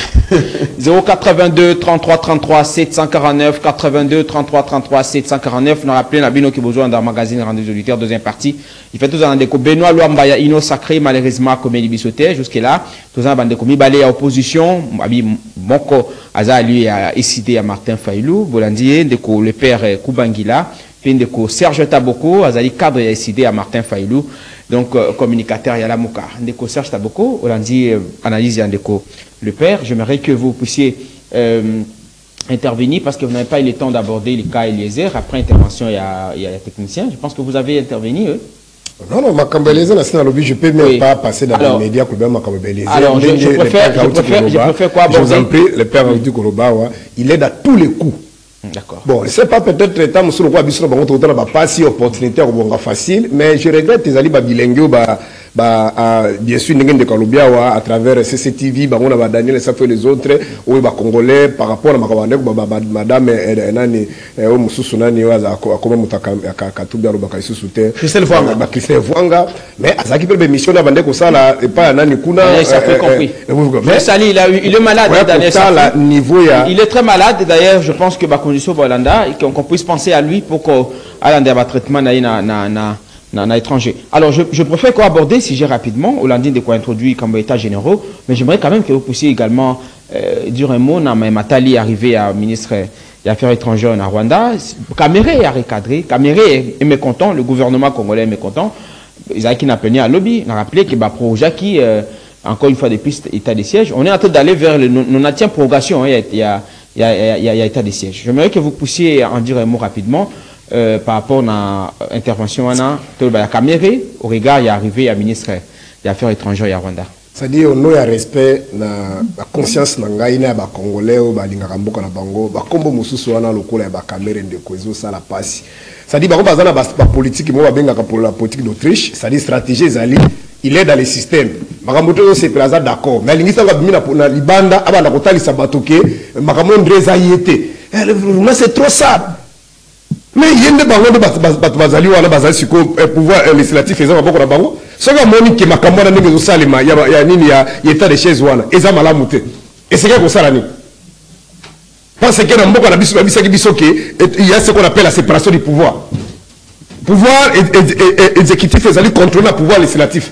082 33 33 749 82 33 33 749. On a rappelé na bino qui besoin dans magazine Rendez des auditeurs deuxième partie. Il fait tous en déco Benoît Luambaya Ino sacré malheureusement comme il bisoté jusque là. Tous en bande commis balé à opposition. Abi moko aza lui a décidé à Martin Fayulu, Bolandier ndeko le père Kubangila, puis ndeko Serge Taboko azali cadre a décidé à Martin Fayulu. Donc, communicateur Yalamouka. Ndeko Serge Taboko, on dit analyse Ndeko le père. J'aimerais que vous puissiez intervenir parce que vous n'avez pas eu le temps d'aborder le cas Eliezer. Après intervention, il y a les techniciens. Je pense que vous avez intervenu.
Non, je peux même pas passer dans les médias pour bien
alors, je préfère quoi aborder?
Je vous en prie, le père Audi Koloba, il est à tous les coups
D'accord.
Bon, c'est pas peut-être étant sur le quoi bisou bango to na pas si opportunité ko bonga facile, mais je regrette les ali ba bilingue bien sûr n'engin de Colombia à travers CCTV bango na ba Daniel ça fait les autres ou ba congolais par rapport à makabande madame nani o mususu nani waza akoma mutaka katubya roba kaisusu te
Christelle Vuanga
ba Christelle Vuanga mais azaki pe mission na bande ko sala et pas nani kuna
ça fait compris. Mais Sali il est malade Daniel ça
niveau
il est très malade d'ailleurs je pense que ba condition Bolanda et qu'on puisse penser à lui pour qu'on aille dans un traitement na étranger. Alors je préfère qu'on aborde si j'ai rapidement Hollandine de quoi introduit comme état généraux, mais j'aimerais quand même que vous puissiez également dire un mot na Matali arrivé à ministre des Affaires étrangères en Rwanda. Caméré a recadré, Caméré est mécontent, le gouvernement congolais est mécontent. Ils ont qui n'a à lobby, on a rappelé que projet qui encore une fois depuis état de siège, on est en train d'aller vers le non-atteint prorogation, il y a état de siège. J'aimerais que vous puissiez en dire un mot rapidement par rapport à l'intervention de Caméré au regard il est arrivé à ministre des Affaires étrangères à Rwanda.
C'est-à-dire on a respect na conscience na ngai na ba congolais ou ba lingaka mboka na bango ba kombo mususu wana lokola ba Caméré de kozo sala passe. C'est-à-dire ba bazana ba politique mo ba bengaka pour la politique d'Autriche, c'est-à-dire stratégie zali il est dans le système. Makamoto c'est plaza d'accord. Mais l'ingisa nga bimina na libanda abana kotalisa batoke makamondo ezayete. Moi c'est trop ça. Mais il y a des bango de bazali wana bazali siko pouvoir législatif ezama boko na bango. Soka moni ke makambo na ndenge zo salima ya nini ya état de chaise wana ezama la muté. Et c'est quoi ça ni? Parce que na mboko na biso babisaki biso ke il y a ce qu'on appelle la séparation du pouvoir. Pouvoir exécutif ezali contrôler le pouvoir législatif.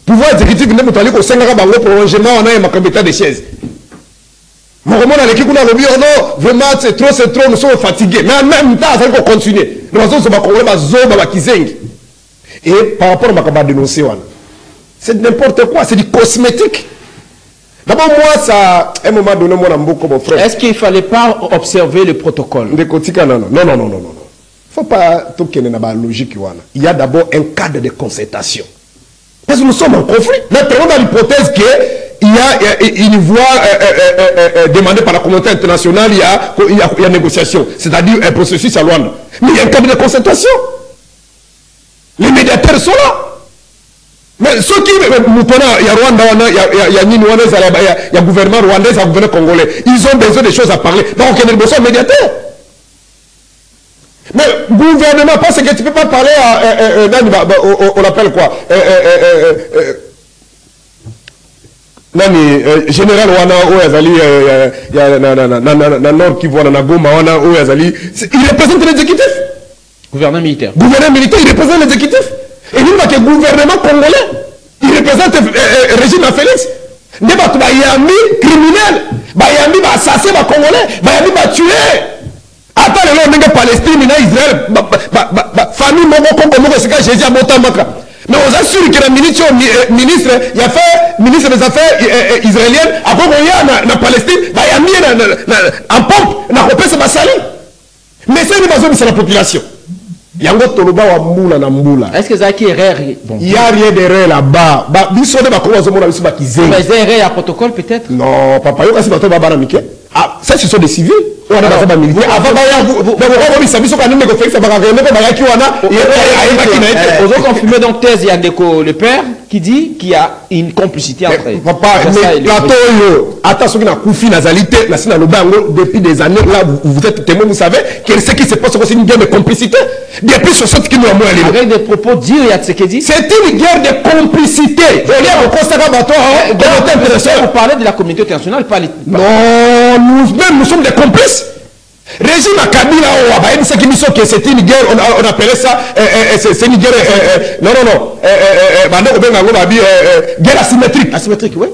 Pouvoir exécutif ne mutali ko senga bango prolongement wana ya makambo état de chaise. Mon roman avec qui on a le bio non vraiment c'est trop nous sommes fatigués mais en même temps ça faut continuer nous allons se battre ba zoba ba kizengi et par rapport à makaba dénoncer wana c'est n'importe quoi c'est du cosmétique d'abord moi ça à un moment donné mon amboko mon frère
est-ce qu'il fallait pas observer le protocole
de kotika non faut pas tourner na ba logique wana il y a d'abord un cadre de concertation parce que nous sommes en conflit maintenant dans l'hypothèse que il y a une voie demandée par la communauté internationale, il y a négociation, c'est-à-dire un processus à Luanda. Mais il y a un cadre de concertation. Les médiateurs sont là. Mais ceux qui, il y a Rwanda, il y a Nini Rwanda, il y a gouvernement rwandais, il y a gouvernement congolais. Ils ont besoin de choses à parler. Donc il y a une négociation médiateur. Mais gouvernement, parce que tu ne peux pas parler à, on l'appelle quoi nani général wana o yazali na nord Kivu na Goma wana o yazali il représente l'exécutif
gouvernement militaire
il représente l'exécutif et il va que gouvernement congolais il représente régime à Félix ne ba tu ba yami criminel ba yami ba assassin ba congolais ba yami ba tuer ata lelo ndenge Palestine na Israël famille moko Congo moko sika Jésus abotambaka. Mais on assure que le ministre il a fait ministre des Affaires israéliennes après qu'on y a na Palestine bah il a mis en pompe na repère ça sali mais c'est une besoin de la population yango toloba wa mbula na mbula
est-ce que ça qui erreur
bon il y a rien d'erreur là-bas ba biso de ba comment zo mona biso ba kizengi
mais erreur à protocole peut-être
non papa yo kasi bato ba bana mike ah ça ce sont des civils on a pas militaire avant ba ya vous on ça biso quand même ko faire ça ba rien ko ba ya ki wana
aux autres confirmé donc thèse il y a le père qui dit qu'il y a une complicité entre
papa mais plateau yo attention na kufi nazalité na sina lobango depuis des années là vous êtes témoin vous savez que ce qui se passe c'est une guerre de complicité depuis 60 qui nous a moins
avec des propos durs il y a ce qu'il dit
c'est une guerre de complicité il y a au constat bateau
vous parlez de la communauté internationale pas
non nous sommes des complices. Régime à Kabila, c'est une guerre, on appelait ça, c'est une guerre, guerre asymétrique.
Asymétrique, oui.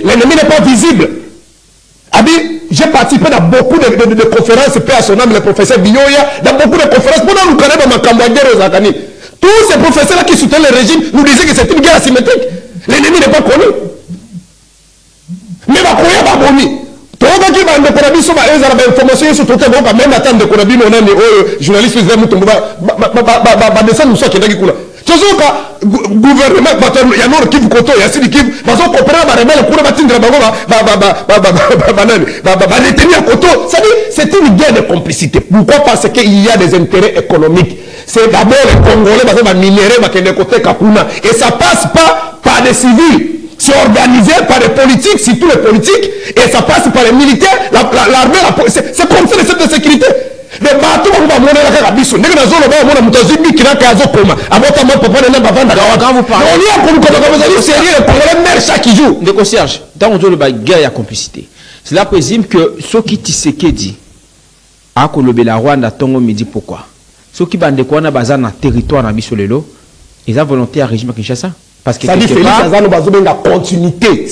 L'ennemi n'est pas visible. J'ai participé dans beaucoup de conférences, paix à son âme, le professeur Biyoya, dans beaucoup de conférences, pour nous connaître ma campagne aux Zakani. Tous ces professeurs-là qui soutiennent le régime nous disaient que c'est une guerre asymétrique. L'ennemi n'est pas connu. Mais ma croyance va bonir. Tout le monde qui va nous connaître sur les informations sur tout le même attendre de connaître nos journalistes ils aiment tout le monde descendre nous soit qui est là. Tu tozoka gouvernement ya nord kivu koto ya sidi kivu bazo comprendre ba rebelle kuna batindra bango ba retenir koto. C'est une guerre de complicité. Pourquoi? Parce qu'il y a des intérêts économiques. C'est d'abord les Congolais bazo ba minerais ba kende kote kapuna et ça passe pas par des civils. C'est organisé par les politiques, surtout les politiques, et ça passe par les militaires, l'armée, la police. C'est comme ça les services de sécurité. Mais bateau on va monter la cabisso. N'est-ce pas zone on va monter une qui n'a qu'à zokoma. Avant moi papa n'a pas vendre.
Quand vous parlez,
on y a comme vous allez sérieux les Congolais meurent chaque jour.
De concierge, dans on dit le guerre et la complicité. Cela présume que ce qui Tshisekedi a kolobé la Rwanda tongo me dit pourquoi. Ce qui bande quoi na bazar na territoire na biso lelo, ils ont volonté à régime à Kinshasa. Parce que
ça dit Félix Azano bazobe la continuité.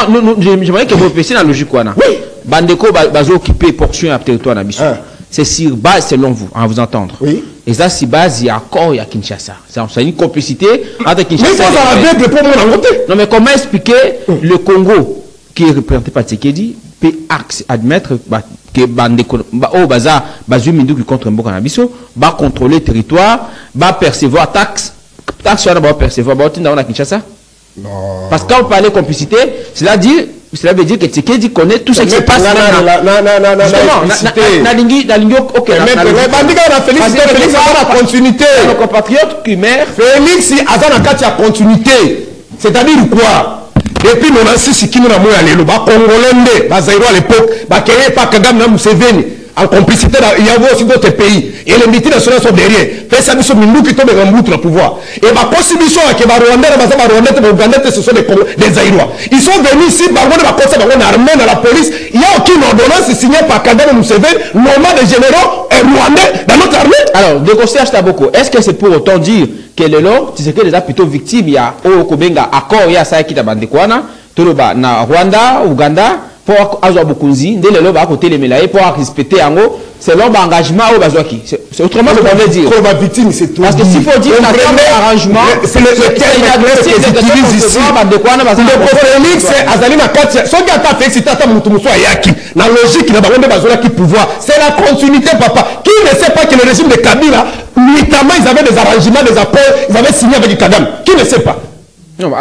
Non, j'aimerais que vous puissiez la logique quoi na. Oui. Bandeko bazo occuper portion à territoire na biso. C'est sur base selon vous, à vous entendre. Oui. Et ça c'est base il y a accord il y a Kinshasa. C'est une complicité entre Kinshasa.
Mais ça va bien pour mon côté.
Non mais comment expliquer le Congo qui est représenté par Tshisekedi peut admettre que bandeko au bazar bazu minduki contre Mboka na biso va contrôler le territoire, va percevoir taxe sur la percevoir à Kinshasa.
Non.
Parce que quand on parle de complicité, cela veut dire que Tshisekedi connaît tout ce qui se passe.
Nos compatriotes qui meurent. Félix a continuité. C'est-à-dire quoi? Depuis 96, qui nous a mouillé à l'élo, Congolais, Bazaïro à l'époque, créé par Kagame na Museveni. En complicité, il y a aussi d'autres pays. Et les multinationales sont derrière. Fait ça, nous sommes nous qui tombent en route le pouvoir. Et ma possibilité que les Rwandais, les Ougandais, ce sont des Zaïrois. Ils sont venus ici, ils ont armé dans la police. Il n'y a aucune ordonnance signée par Kagame Museveni, nommant des généraux rwandais dans notre armée. Alors, de concierge Taboko, est-ce que c'est pour autant dire que le long, tu sais que les plutôt victimes, il y a au Kobenga accord, il y a ça qui t'a bandé quoi, na Rwanda, Ouganda, pour avoir beaucoup de dès le lobe à côté les mélaïs pour respecter en haut c'est l'engagement au bazoaki c'est autrement ce qu'on veut dire victime c'est tout parce que s'il faut dire arrangement c'est le terme qu'ils utilisent ici Félix azali na kati soki ata Félix tata mutu muso ayaki na logique na bango bazolaki pouvoir c'est la continuité papa qui ne sait pas que le régime de Kabila nuitamment ils avaient des arrangements des apports ils avaient signé avec Kagame qui ne sait pas non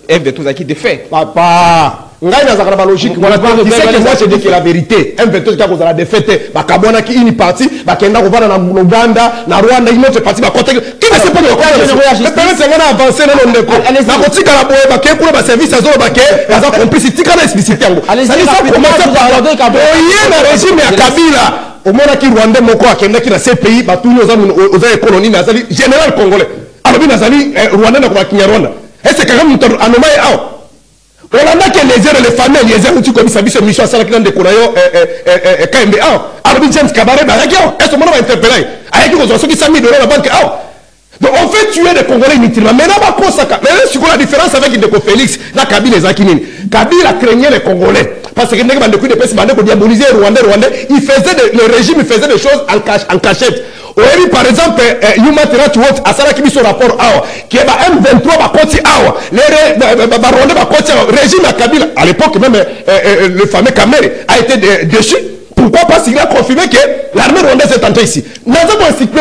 F22 qui défait papa ngai na zakala logique moi je dis que la vérité M22 qui a la défaite ba kabona ki une partie ba kenda ko vana na Uganda na Rwanda une autre partie ba côté qui ne sait pas mais permet c'est on avancer non ndeko na kotika la boye ba ke pour ba service azo ba ke za complicité kana explicité yango ça dit ça commencer par le régime ya Kabila au mona ki Rwanda moko akenda ki na ces pays ba tous aux économies mais azali général congolais alors bien azali Rwanda na ko ba Kinyarwanda est-ce que quand on anomaye ao on a que les airs, les familles, les airs, tu connais sa mission, mission à Salakinan de Kourayo, KMB. Alors, James Kabaré, est-ce que on va interpeller? Avec les gens qui s'ont mis de la banque. Donc, on fait tuer des Congolais inutilement. Mais là, on va mais c'est quoi la différence avec Ndeko Félix, là, Kabila et Zakinini? Kabila craignait les Congolais. Parce que Ndeko Bandeko de Pessi, Bandeko diaboliser Rwandais, le régime, il faisait des choses en cachette. Oui, par exemple, Yuma Teratuot, à Saraki mis son rapport qui est M23 va continuer les Rwandais va continuer régime à Kabila. À l'époque, même le fameux Kamere a été déchu. Pourquoi? Parce qu'il a confirmé que l'armée rwandaise est entrée ici. Nous avons expliqué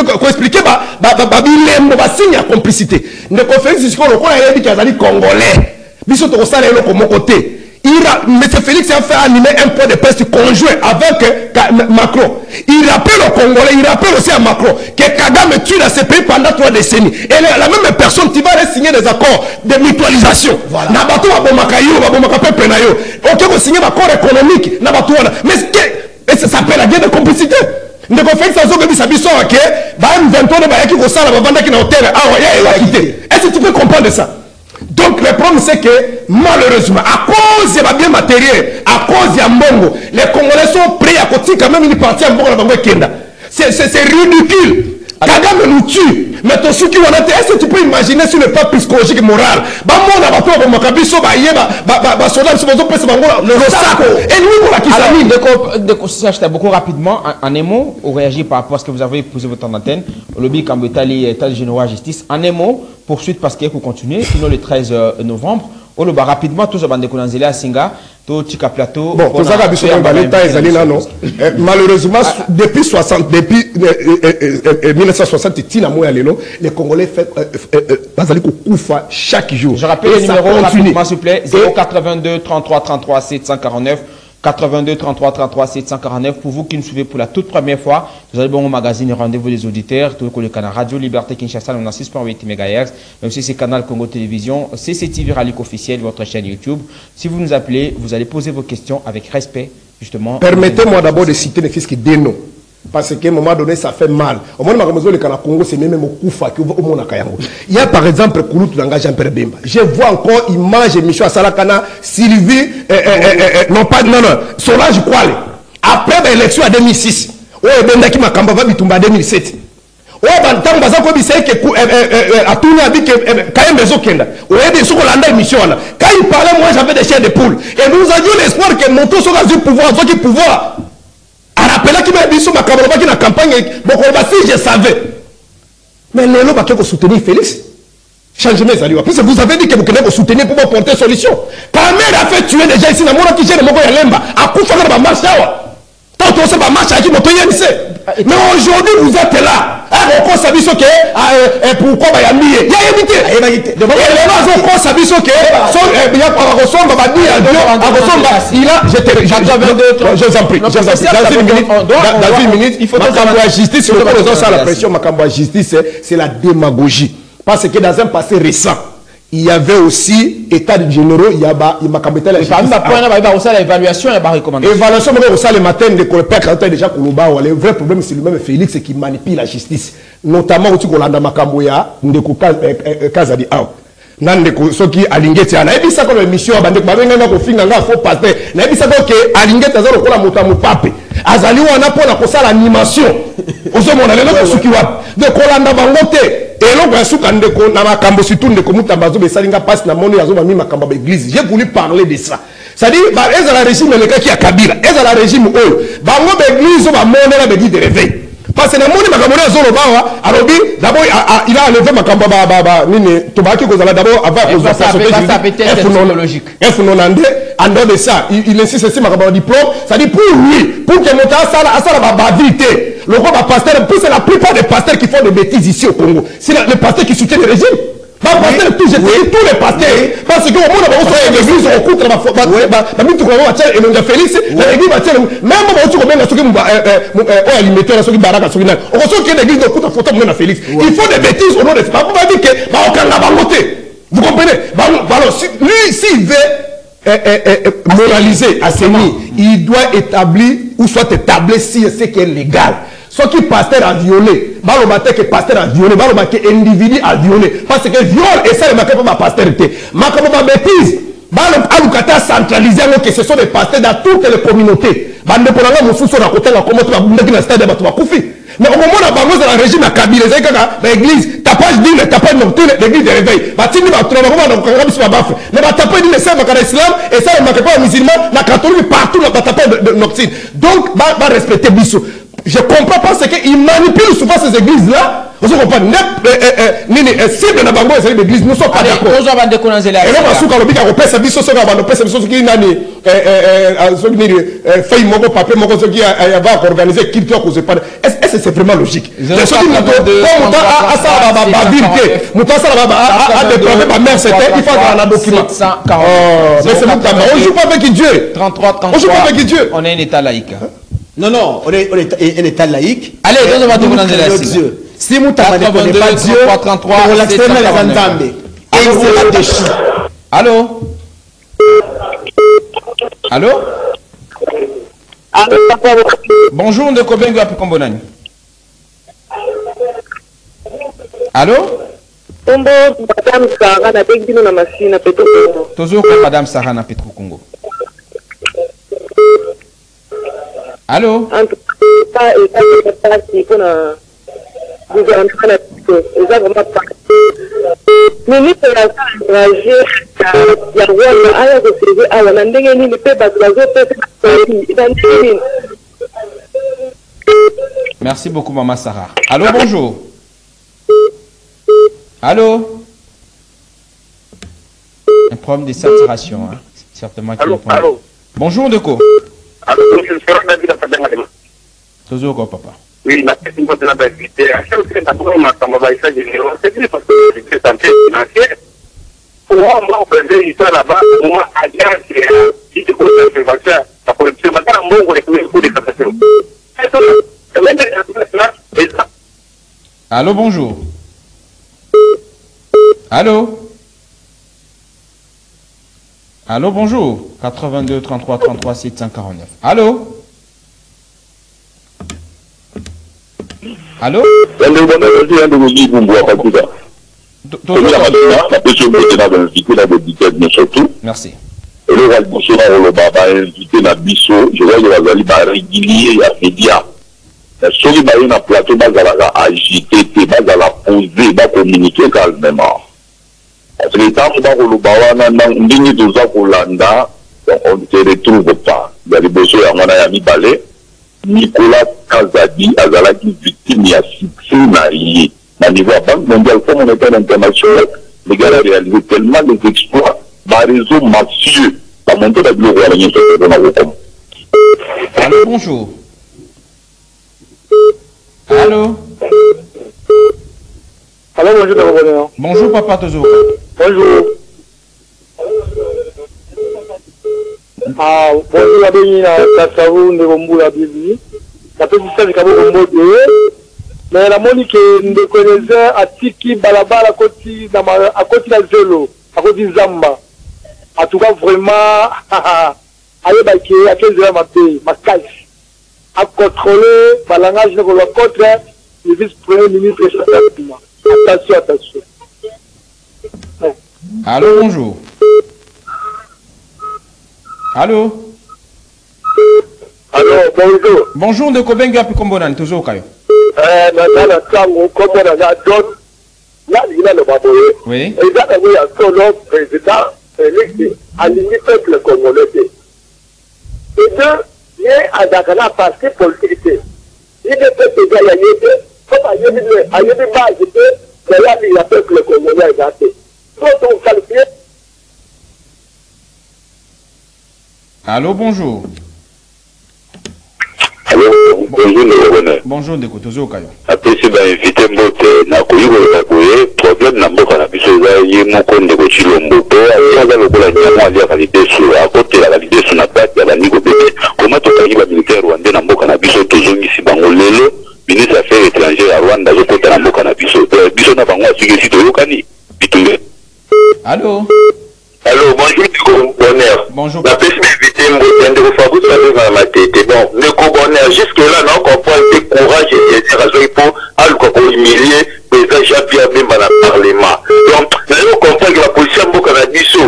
signe à complicité. Ne conférence ici qu'on a dit qu'il y a des Congolais. Bisous au salaire comme mon côté. M. Félix a fait animer un point de presse conjoint avec Macron. Il rappelle aux Congolais, il rappelle aussi à Macron que Kagame tue dans ce pays pendant 3 décennies. Et la même personne qui va signer des accords de mutualisation. Nabato va bomakayo, va bomakapé penayo. Ok, vous signez un accord économique. Nabato mais ça s'appelle la guerre de complicité. Ne conférence à Zogabi Sabiso, ok, M23 va qui ça la bande qui n'a hôtel. Ah ouais, il va quitter. Est-ce que tu peux comprendre ça? Donc le problème c'est que malheureusement, à cause de bien matériel, à cause de Mbongo, les Congolais sont prêts à côté quand même une partie à Mbongo dans le Kenda. C'est ridicule. Kagame nous tue. Mais ton souki est-ce que tu peux imaginer sur le plan psychologique et moral?
Beaucoup rapidement, en un mot, on réagit par rapport à ce que vous avez posé votre antenne. Le lobby Kambetali, État général justice. En un mot, poursuite parce qu'il faut continuer. Sinon, le 13 novembre, Oloba rapidement tous bande konanzela à Singa, to tika plateau.
Bon, pour ça que biso baleta ezali nano. Malheureusement depuis 1960 tina moya lelo, les Congolais bazali ko kufa chaque jour.
Je rappelle le numéro rapidement s'il vous plaît 082 33 33 749. 82 33 33 749 pour vous qui nous suivez pour la toute première fois. Vous allez bon au magazine Rendez-vous des auditeurs, tout le canal Radio Liberté Kinshasa, on a 6.8 MHz, même si c'est canal Congo Télévision, CCTV Ralik officiel, votre chaîne YouTube. Si vous nous appelez, vous allez poser vos questions avec respect, justement.
Permettez-moi d'abord de citer les fils qui dénoncent. Parce qu'à un moment donné, ça fait mal. Au moment où le Congo, c'est même au Koufa qui au monde. Il y a par exemple Kouloutou d'engagé un Bemba. Je vois encore image Michel Salakana, Sylvie, non, Solange Kwale. Après l'élection en 2006, Bendaki Makamba va bitumba 2007. Bantam baza ko bisay que atuna bi que quand même Kenda. Des sous Hollande émission là. Quand il parlait, moi j'avais des chiens de poule. Et nous avions l'espoir que Monto soit du pouvoir, soit qui pouvoir. Rappelez qu'il m'a dit sur ma campagne, si je savais. Mais les gens qui soutenir Félix, changement les alliés. Puisque vous avez dit que vous allez soutenir pour porter solution. Quand même, a fait tuer déjà ici, dans le monde qui gère le Mogo Yalemba, à coup de faire la marche. Tant qu'on sait pas marche avec notre YNC. Mais aujourd'hui, vous êtes là. On savait ce que pourquoi il y a mis. Il y a évité. Et les gens ont savoir ce que il y a pas ressemble à dire il a je vous en prie. Dans une minute, il faut que la justice le président ça la pression Makambo justice c'est la démagogie parce que dans un passé récent il y avait aussi état de généraux, il y a Makambeta la
l'évaluation et la recommandation.
Évaluation, mais aussi le matin, de Colpec, déjà Koulouba, le vrai problème c'est lui-même Félix qui manipule la justice. Notamment aussi Kolanda Makamboya, Ndeko Kazadi Out. Nandeko soki alingeti ana ebisa ko émission abandeko babenga na kofinga nga faux pasteur na ebisa ko ke alingeti azalo kola moto mopape azali wana pona kosala animation ozomona lelo ko suki wapi de kolanda bango te eloko ya suka ndeko na makambo surtout ndeko mutamba zo besalinga passe na moni azo bami makambo ba église j'ai voulu parler de ça c'est-à-dire ba ezala régime le qui a Kabila ezala régime oyo bango ba église ba monela be dit de réveil. Parce que dans le monde, d'abord, il a enlevé ma camba, d'abord, avant en dehors de ça, il insiste aussi ma diplôme, c'est-à-dire pour lui, pour que mon temps, ça va vérité. Le roi pasteur, c'est la plupart des pasteurs qui font des bêtises ici au Congo. C'est les pasteurs qui soutiennent le régime. Tous les pasteurs, parce que au monde où l'église rencontre Félix, l'église va tirer, même au alimentaire, l'église de Félix. Il faut des bêtises au nom de ça. Vous m'avez dit que vous comprenez? Lui, s'il veut moraliser, assainir, il doit établir ou soit établir si c'est qui est légal. Ce qui pasteur a violé, balobate que pasteur a violé, balobate que individu a violé. Parce que viol et ça, il m'a pas ma pastorité. Ma bêtise, balobate centralisé que ce sont des pasteurs dans toutes les communautés. Bande pour la mon sous-sol à côté de la communauté, la stade de Batouakoufi. Mais au moment où on a régime à Kabila, l'église, tapage d'île, tapage nocturne, l'église de réveil. Batini va trouver mais va taper d'île, c'est l'islam, et ça, il ne pas aux musulmans, la catholique partout, la tapage nocturne. Donc, va respecter Bissou. Je comprends pas ce qu'il manipule souvent ces églises-là. Vous comprenez? Si les Nabango et les églises ne sont pas d'accord. Et là, on va souka le bica, on pèse biso, on va pèse biso, qui n'a ni feuille mogo, papier mogo, qui va organiser qui doit causer pas. Est-ce que c'est vraiment logique? Les choses qui nous donnent, comme à ça, à vérité, mouton ça, à déplacer ma mère, c'était, il faut avoir un document. Mais c'est mon on joue pas avec Dieu.
33, 33.
On joue pas avec Dieu.
On est un état laïque.
Non, non, on est un état laïque.
Allez, on va demander la
Dieu. Si vous ne connaissez pas Dieu, pour l'extérieur, les entendez. Et vous êtes déchus.
Allô? Allô? Bonjour, on est combien de Kombonani? Allô?
Madame Sarah na Begdino na machine Petro Congo.
Toujours Madame Sarah na Petro Congo. Allô?
En tout cas, il y a des parties qu'on a gouvernement ils ont vraiment parti. Ministre de la Santé, il y a Rwanda, il y a des CV, il y a des ndenge ni pe bazazo pe
Merci beaucoup Maman Sarah. Allô, bonjour. Allô? Un problème de saturation, hein. Certainement.
Allô.
Bonjour, Ndeko.
Allô, monsieur le frère David Apadanga.
Toujours quoi, papa?
Oui, ma question est la vérité. À chaque fois que nous avons un ça général, c'est bien parce que c'est santé financière. Pour moi, on faisait une histoire là-bas, moi, alliance, si tu connais le vaccin, ça pourrait se mettre en bon pour les coups de cassation.
Allô, bonjour. Allô? Allô, bonjour. 82 33 33 749. Allô? Allô? Merci.
Soki baye na plateau bazalaka agité te bazala poser bacommuniquer calmement parce que tant bakoloba wana ndenge toza kolanda on ne se retrouve pas ya liboso ya mwana ya mibale Nicolas Kazadi azalaki victime ya succès na ye na niveau ya Banque mondiale Fonds monétaire international le gars a réalisé tellement des exploits par réseau mafieux la montée de biloko wana nyonso tozona kokoma.
Allô, bonjour. Allô?
Allô, bonjour,
bonjour, papa Tozo.
Bonjour. Ah, bonjour, la béni, la savon de Rombo, la bibi. La petite sœur de Cabo Rombo, mais la monique ne connaissait à Tiki, Balabala, à côté de la Zelo, à côté de Zamba. En tout cas, vraiment, allez, à 15 heures, ma cache. À contrôler par langage de la contre le vice-premier ministre. Attention, attention.
Allô, bonjour. Allô?
Allô, bonjour.
Bonjour, de Kobenga Pikombonan, toujours Kayo. Oui.
Et là, il y a un président aligné peuple congolais. Et deux, il y a un parti politique. Il y a des peuples qui ont été, comme il y a des bases, il y a des peuples congolais. Quand on calcule.
Allô, bonjour.
Allô, bonjour, le
bonjour, de Kotozo Kayo.
Après, c'est invité Mbote, na kuyi problème na mboka na biso za ye moko ndeko Chilombo pe aza lokola nyama ya qualité sur à côté la qualité sur na tête ya bani ko bete comment to kangi ba militaire rwandais na mboka na biso tozongisi bango lelo ministre affaires étrangères ya Rwanda zo kota na mboka na biso biso na bango asiki si toyokani bitumbe.
Allô?
Allô, bonjour, Ndeko Bonheur.
Bonjour.
La personne invitée Mbote, Ndeko Fabrice va ma tête. Bon, Ndeko Bonheur, jusque-là, non, on comprend le courage et des raisons pour aller humilier le président Jean-Pierre Bemba dans le Parlement. Donc, nous comprenons que la position de Bokanabiso,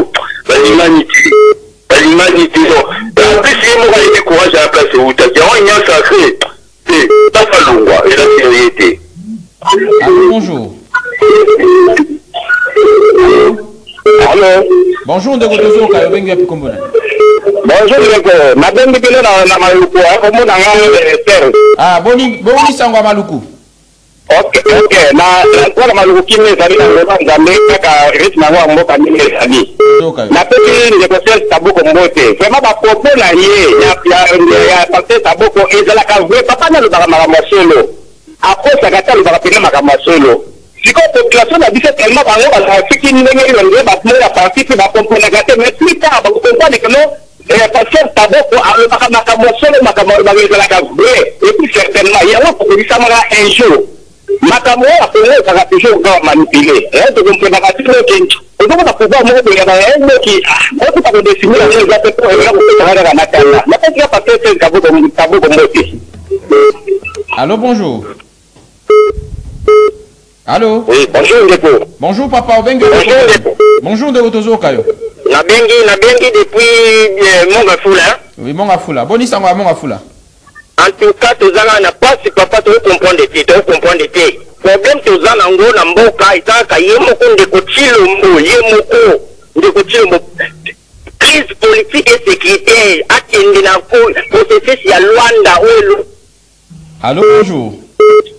l'humanité, donc, en plus, si nous avons du courage à la place où il y a un union sacré, c'est pas Falungwa et la sérénité.
Allô, bonjour.
Allô?
Bonjour, de Kotozo Kayo, Benga Pikombonan.
Bonjour, Ndeko. Ma belle Ndeko na Maluku, comment on a terre?
Ah, boni sangwa Maluku.
Ok. Na Maluku kime zali na ngoma nzambe kaka rite na wa mboka mingi zali. Na peki Ndeko Serge Taboko Mbote. Vraiment ba propos na ye ya passer Taboko ezala ka vrai papa na lobaka makamosolo. Après ça gata lobaka pena makamosolo. Siko population na biso tellement bango bazafiki ndenge ilonge batmo ya parti pe ba comprendre gate mais plus tard ba comprendre que non passer Taboko alobaka makamosolo makamosolo ezala vrai et puis certainement il y a un population un jour makambo ya pele kaka toujours kwa manipuler to comprendre que on doit pouvoir mo ya ba qui on peut définir la chose peut pour la matala mais pas passer Taboko Mbote.
Allô, bonjour. Allô?
Oui, bonjour Ndeko.
Bonjour papa, Benga.
Bonjour Ndeko.
Bonjour de Kotozo Kayo.
Na bengi depuis Mongafula.
Oui, Mongafula. Boni sangwa Mongafula.
En tout cas, tozana na passe papa to comprendre te. Problème tozana ngo na mboka itaka yemoko Ndeko Chilombo. Crise politique et sécuritaire akende na processus ya Luanda oyo.
Allô, bonjour.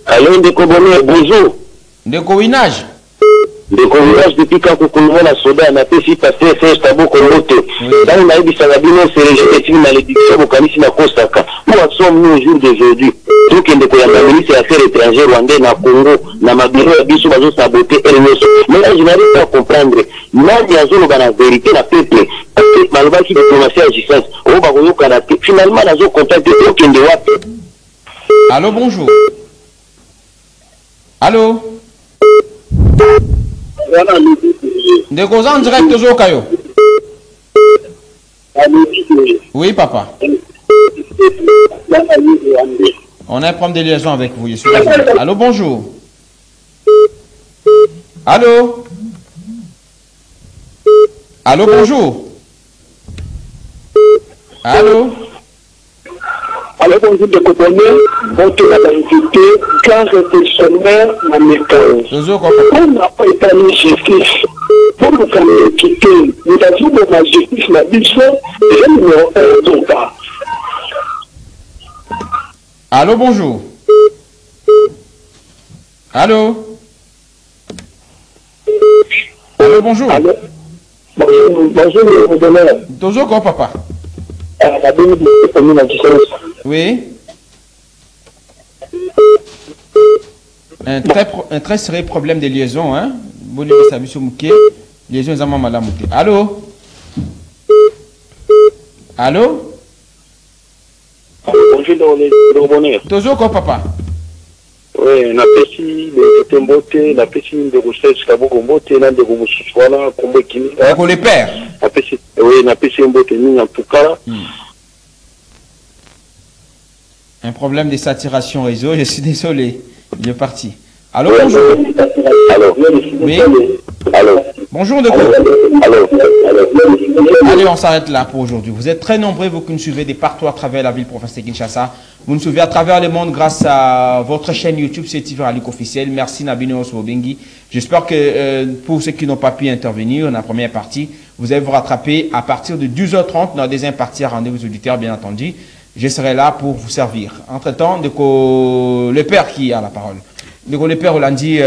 Allô Ndeko Bonheur, bonjour.
Ndeko Winage.
de convergence depuis quand on a soda na pesi passer c'est tabo komoto dans la vie ça va bien c'est les malédiction au kanisi na kosaka où sommes-nous au jour d'aujourd'hui donc il y a la ministre des affaires étrangères rwandais na Congo na mabiro ya biso bazo saboter RNS mais là je n'arrive pas à comprendre nani azolo bana vérité la peuple parce que maloba qui diplomatie à distance on va koyoka na finalement nazo contacter okende wapi.
Allô, bonjour. Allô. Ndeko en direct au Kayo. Oui, papa. On a un problème de liaison avec vous. Je suis désolé. Allô, bonjour. Allô. Allô, bonjour. Allô.
Alors, bonjour de Cotonou, votre invité, grand révolutionnaire américain. On n'a pas établi justice. Pour nous faire quitter, nous avons de la justice, la mission, et le numéro 1 de pas.
Allô, bonjour. Allô. Allô, bonjour.
Allô. Bonjour, le gouverneur.
Toujours quoi, papa?
La bénédiction commune à distance.
Oui. Un très sérieux problème de liaison, hein. Bon, service au Mouké. Liaison est à madame Mouké. Allô? Allô?
Bonjour, le bonheur.
Toujours quoi, papa?
Oui, na pesi le tembote, na pesi de recherche kabo kombote, na de gomuswana kombo kimi.
Pour les pères.
Na pesi, oui, na pesi mbote ni en tout cas.
Un problème de saturation réseau, je suis désolé. Il est parti. Allô, bonjour.
Allô.
Oui.
Allô.
Bonjour, de quoi?
Allô.
Allez, on s'arrête là pour aujourd'hui. Vous êtes très nombreux, vous qui nous suivez de partout à travers la ville province de Kinshasa. Vous nous suivez à travers le monde grâce à votre chaîne YouTube, c'est TV Ralik officiel. Merci Nabino Swobengi. J'espère que pour ceux qui n'ont pas pu intervenir dans la première partie, vous allez vous rattraper à partir de 12h30 dans la deuxième partie à rendez-vous auditeurs, bien entendu. Je serai là pour vous servir. Entre-temps, le père qui a la parole. Le père Olandi,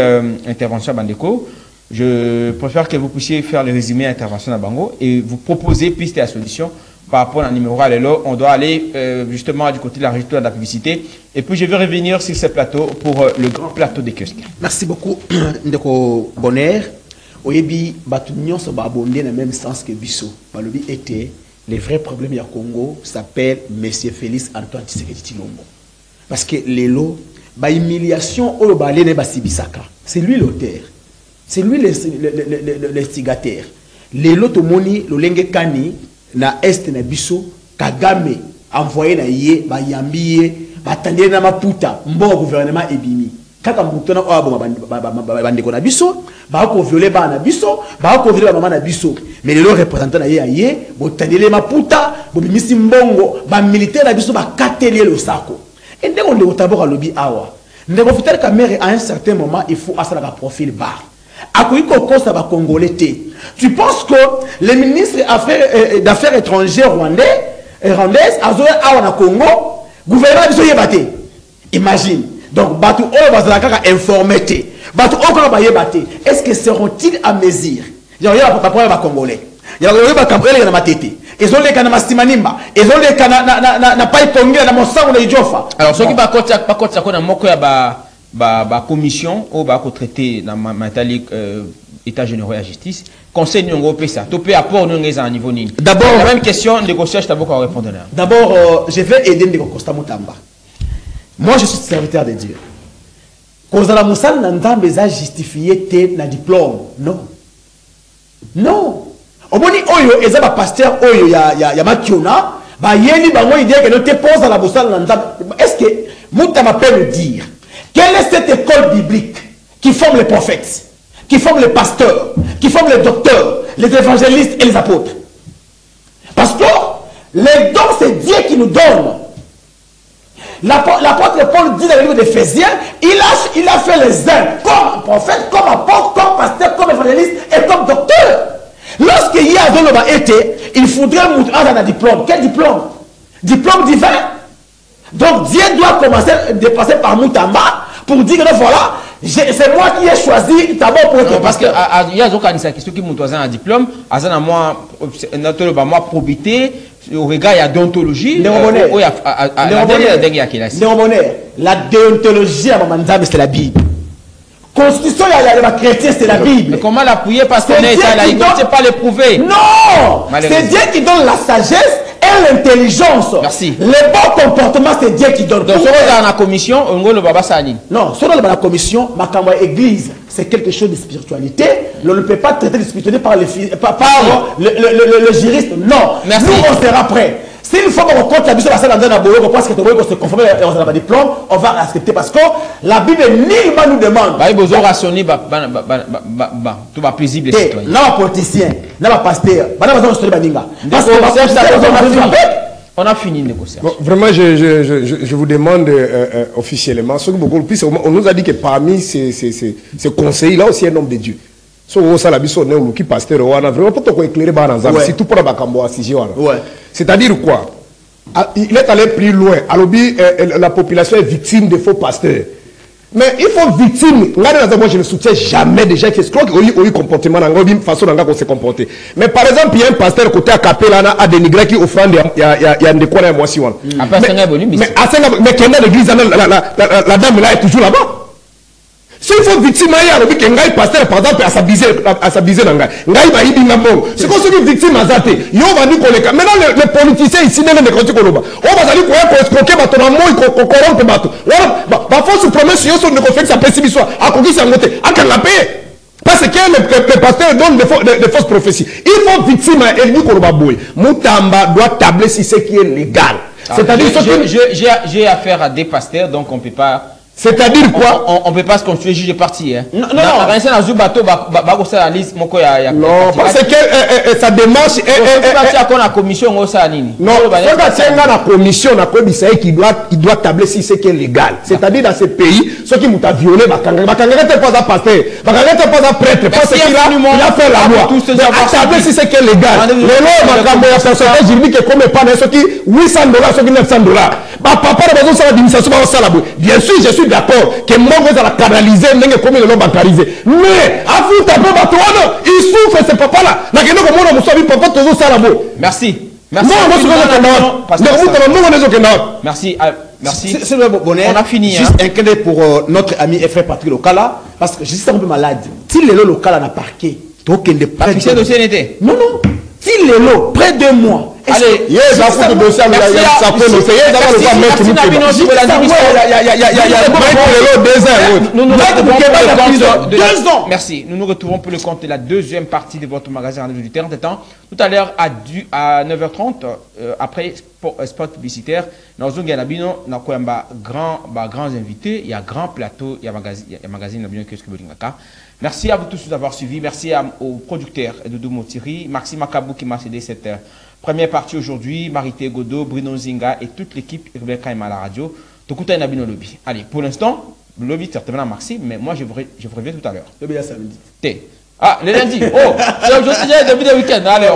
intervention à Bandeko. Je préfère que vous puissiez faire le résumé intervention à Bango et vous proposer piste et la solution par rapport à un numéro à l'élo. On doit aller justement du côté de la régie de la publicité. Et puis je vais revenir sur ce plateau pour le grand plateau des kiosques.
Merci beaucoup, Ndeko Bonheur. Oyebi, Batunion se abondé dans le même sens que Bissot. Balobi était. Les vrais problèmes du Congo s'appellent M. Félix Antoine Tshisekedi Tshilombo. Parce que l'élo, humiliation, c'est lui l'auteur. C'est lui l'instigateur. L'élo, tomoni, l'olenge kani, na est na biso, Kagame, envoyé na yé, yambiye, batandé na maputa, mbo gouvernement ebimi. Kaka mutona oabo bandeko na biso, ba ko violer ba na biso, ba ko violer ba mama na biso. Mais les représentants na yé, botandele maputa, bobimisi mbongo, ba militaire na biso ba katele le sako. Et dès qu'on est d'abord à lobby awa, ndeko fitel ka mère à un certain moment il faut asala ka profil bas. Akoiko kosa ba congolais. Tu penses que les ministres d'affaires étrangères rwandaises azoya awa na Congo, gouvernement biso yebate. Imagine. Donc, Batou O Bazalaka informé. Batou O Bayebate. Est-ce que seront-ils à mesure? Il y a un problème congolais. Il y a un problème qui est tête. Ils ont les canaux Stimanimba. Ils ont les canaux na pas tongue na monsango de Jofa. Alors, ce qui va côté pas côté ça qu'on a moko ya ba commission au ba ko traité na matali état général de justice. Conseil nyongo pesa. Topé apport nyongo à niveau nini. D'abord, la même question de recherche d'abord qu'on répondre là. D'abord, je vais aider Ndeko Costa Mutamba. Moi, je suis serviteur de Dieu. Quand la Moussa n'a pas justifié na diplôme, non. Non. Au moment où il y a un pasteur, il y a Makiona, il y a une idée que nous te pose à la Moussa. Est-ce que Moutama peut me dire quelle est cette école biblique qui forme les prophètes, qui forme les pasteurs, qui forme les docteurs, les évangélistes et les apôtres? Parce que les dons, c'est Dieu qui nous donne. L'apôtre Paul dit dans le livre d'Éphésiens, il a fait les uns comme prophète, comme apôtre, comme pasteur, comme évangéliste et comme docteur. Lorsqu'il y a un été, il faudrait montrer un diplôme. Quel diplôme? Diplôme divin. Donc Dieu doit commencer de passer par Moutamba pour dire que voilà, C'est moi qui ai choisi d'abord pour être
parce que il y a d'autres questions qui m'ont un diplôme, moi probité, au regard il y a déontologie.
La déontologie à Mamanzam, c'est la Bible. Constitution, il y a les chrétiens, c'est la Bible.
Mais comment l'appuyer parce qu'on est laïque, on ne sait pas l'éprouver.
Non, c'est Dieu qui donne la sagesse et l'intelligence.
Merci.
Le bon comportement, c'est Dieu qui donne.
Donc, si on est dans la commission, on va le baba sani. Non,
si on est dans la commission, ma église, c'est quelque chose de spiritualité. On ne peut pas traiter de spiritualité par le juriste. Non.
Merci.
Nous, on sera prêts. S'il faut qu'on compte la mission de la salle d'Andana, parce que on se conforme à diplôme, on va accepter parce que la Bible nullement nous demande.
Tout va paisible les citoyens.
Non, politicien, non, pasteur,
on a fini de négocier.
Bon, vraiment, je vous demande officiellement, on nous a dit que parmi ces conseillers, là aussi un homme de Dieu. C'est-à-dire quoi? Il est allé plus loin. La population est victime de faux pasteurs. Mais il faut victime. Moi, je ne soutiens jamais des gens qui escroquent au comportement, de façon dont se comporter. Mais par exemple, il y a un pasteur côté à Capella à dénigrer qui offrande il y a des quoi à moi si on. Mais qui est dans l'église, la dame là est toujours là-bas. S'il faut victime, il y a un pasteur, par exemple, à s'abuser dans le gars. C'est comme ceux qui victime à Zate. Maintenant, les politiciens ici, on va aller escroquer, on corrompe. Parfois, se promet sur eux, on fait que ça pessimiste soit. À quoi ça monte? À quel la paix? Parce que le pasteur donne des fausses prophéties. Il faut victime à Elni Korobaboui. Moutamba doit tabler si c'est qui est légal.
C'est-à-dire, j'ai affaire à des pasteurs, donc on ne peut pas.
C'est-à-dire quoi?
On ne peut pas se constituer juge de parti. Hein.
Non, parce que sa démarche est...
la commission.
Non, la commission, il doit tabler si c'est qui est légal. C'est-à-dire dans ce pays, ceux qui m'ont violé, il n'est pas un pasteur, il n'est pas un prêtre, parce qu'il a fait la loi. Tabler si c'est qui est légal. Je dis que comme pas ceux qui $800, ceux qui $900. Papa, bien sûr, je suis d'accord que moi, vous allez canaliser, comme ils l'ont bancarisé. Mais, à vous, il souffre, ce papa-là.
Merci.
Merci. Merci. On
a fini.
Juste un cadeau pour notre ami et frère Patrick Lokala, parce que je suis un peu malade. Si le Lokala n'a parqué, donc il est près de
dossier n'était.
Non. Si le près de moi.
Allez, merci. Nous nous retrouvons pour le compte de la deuxième partie de votre magazine Rendez-vous du terrain. Tout à l'heure à 9h30, après spot publicitaire, nous avons grands invités, il y a grand plateau, il y a magazine Merci à vous tous d'avoir suivi. Merci aux producteurs Doudou Motiri, Maxime Akabou qui m'a cédé cette première partie aujourd'hui, Marité Godot, Bruno Zinga et toute l'équipe Rebecca Kaima à la radio. Tokuta Nabino Lobby. Allez, pour l'instant, le lobby certainement Maxime, mais moi je vous reviens tout à l'heure.
Le samedi.
Ah, le lundi. Oh, c'est aujourd'hui, début de week-end. Allez,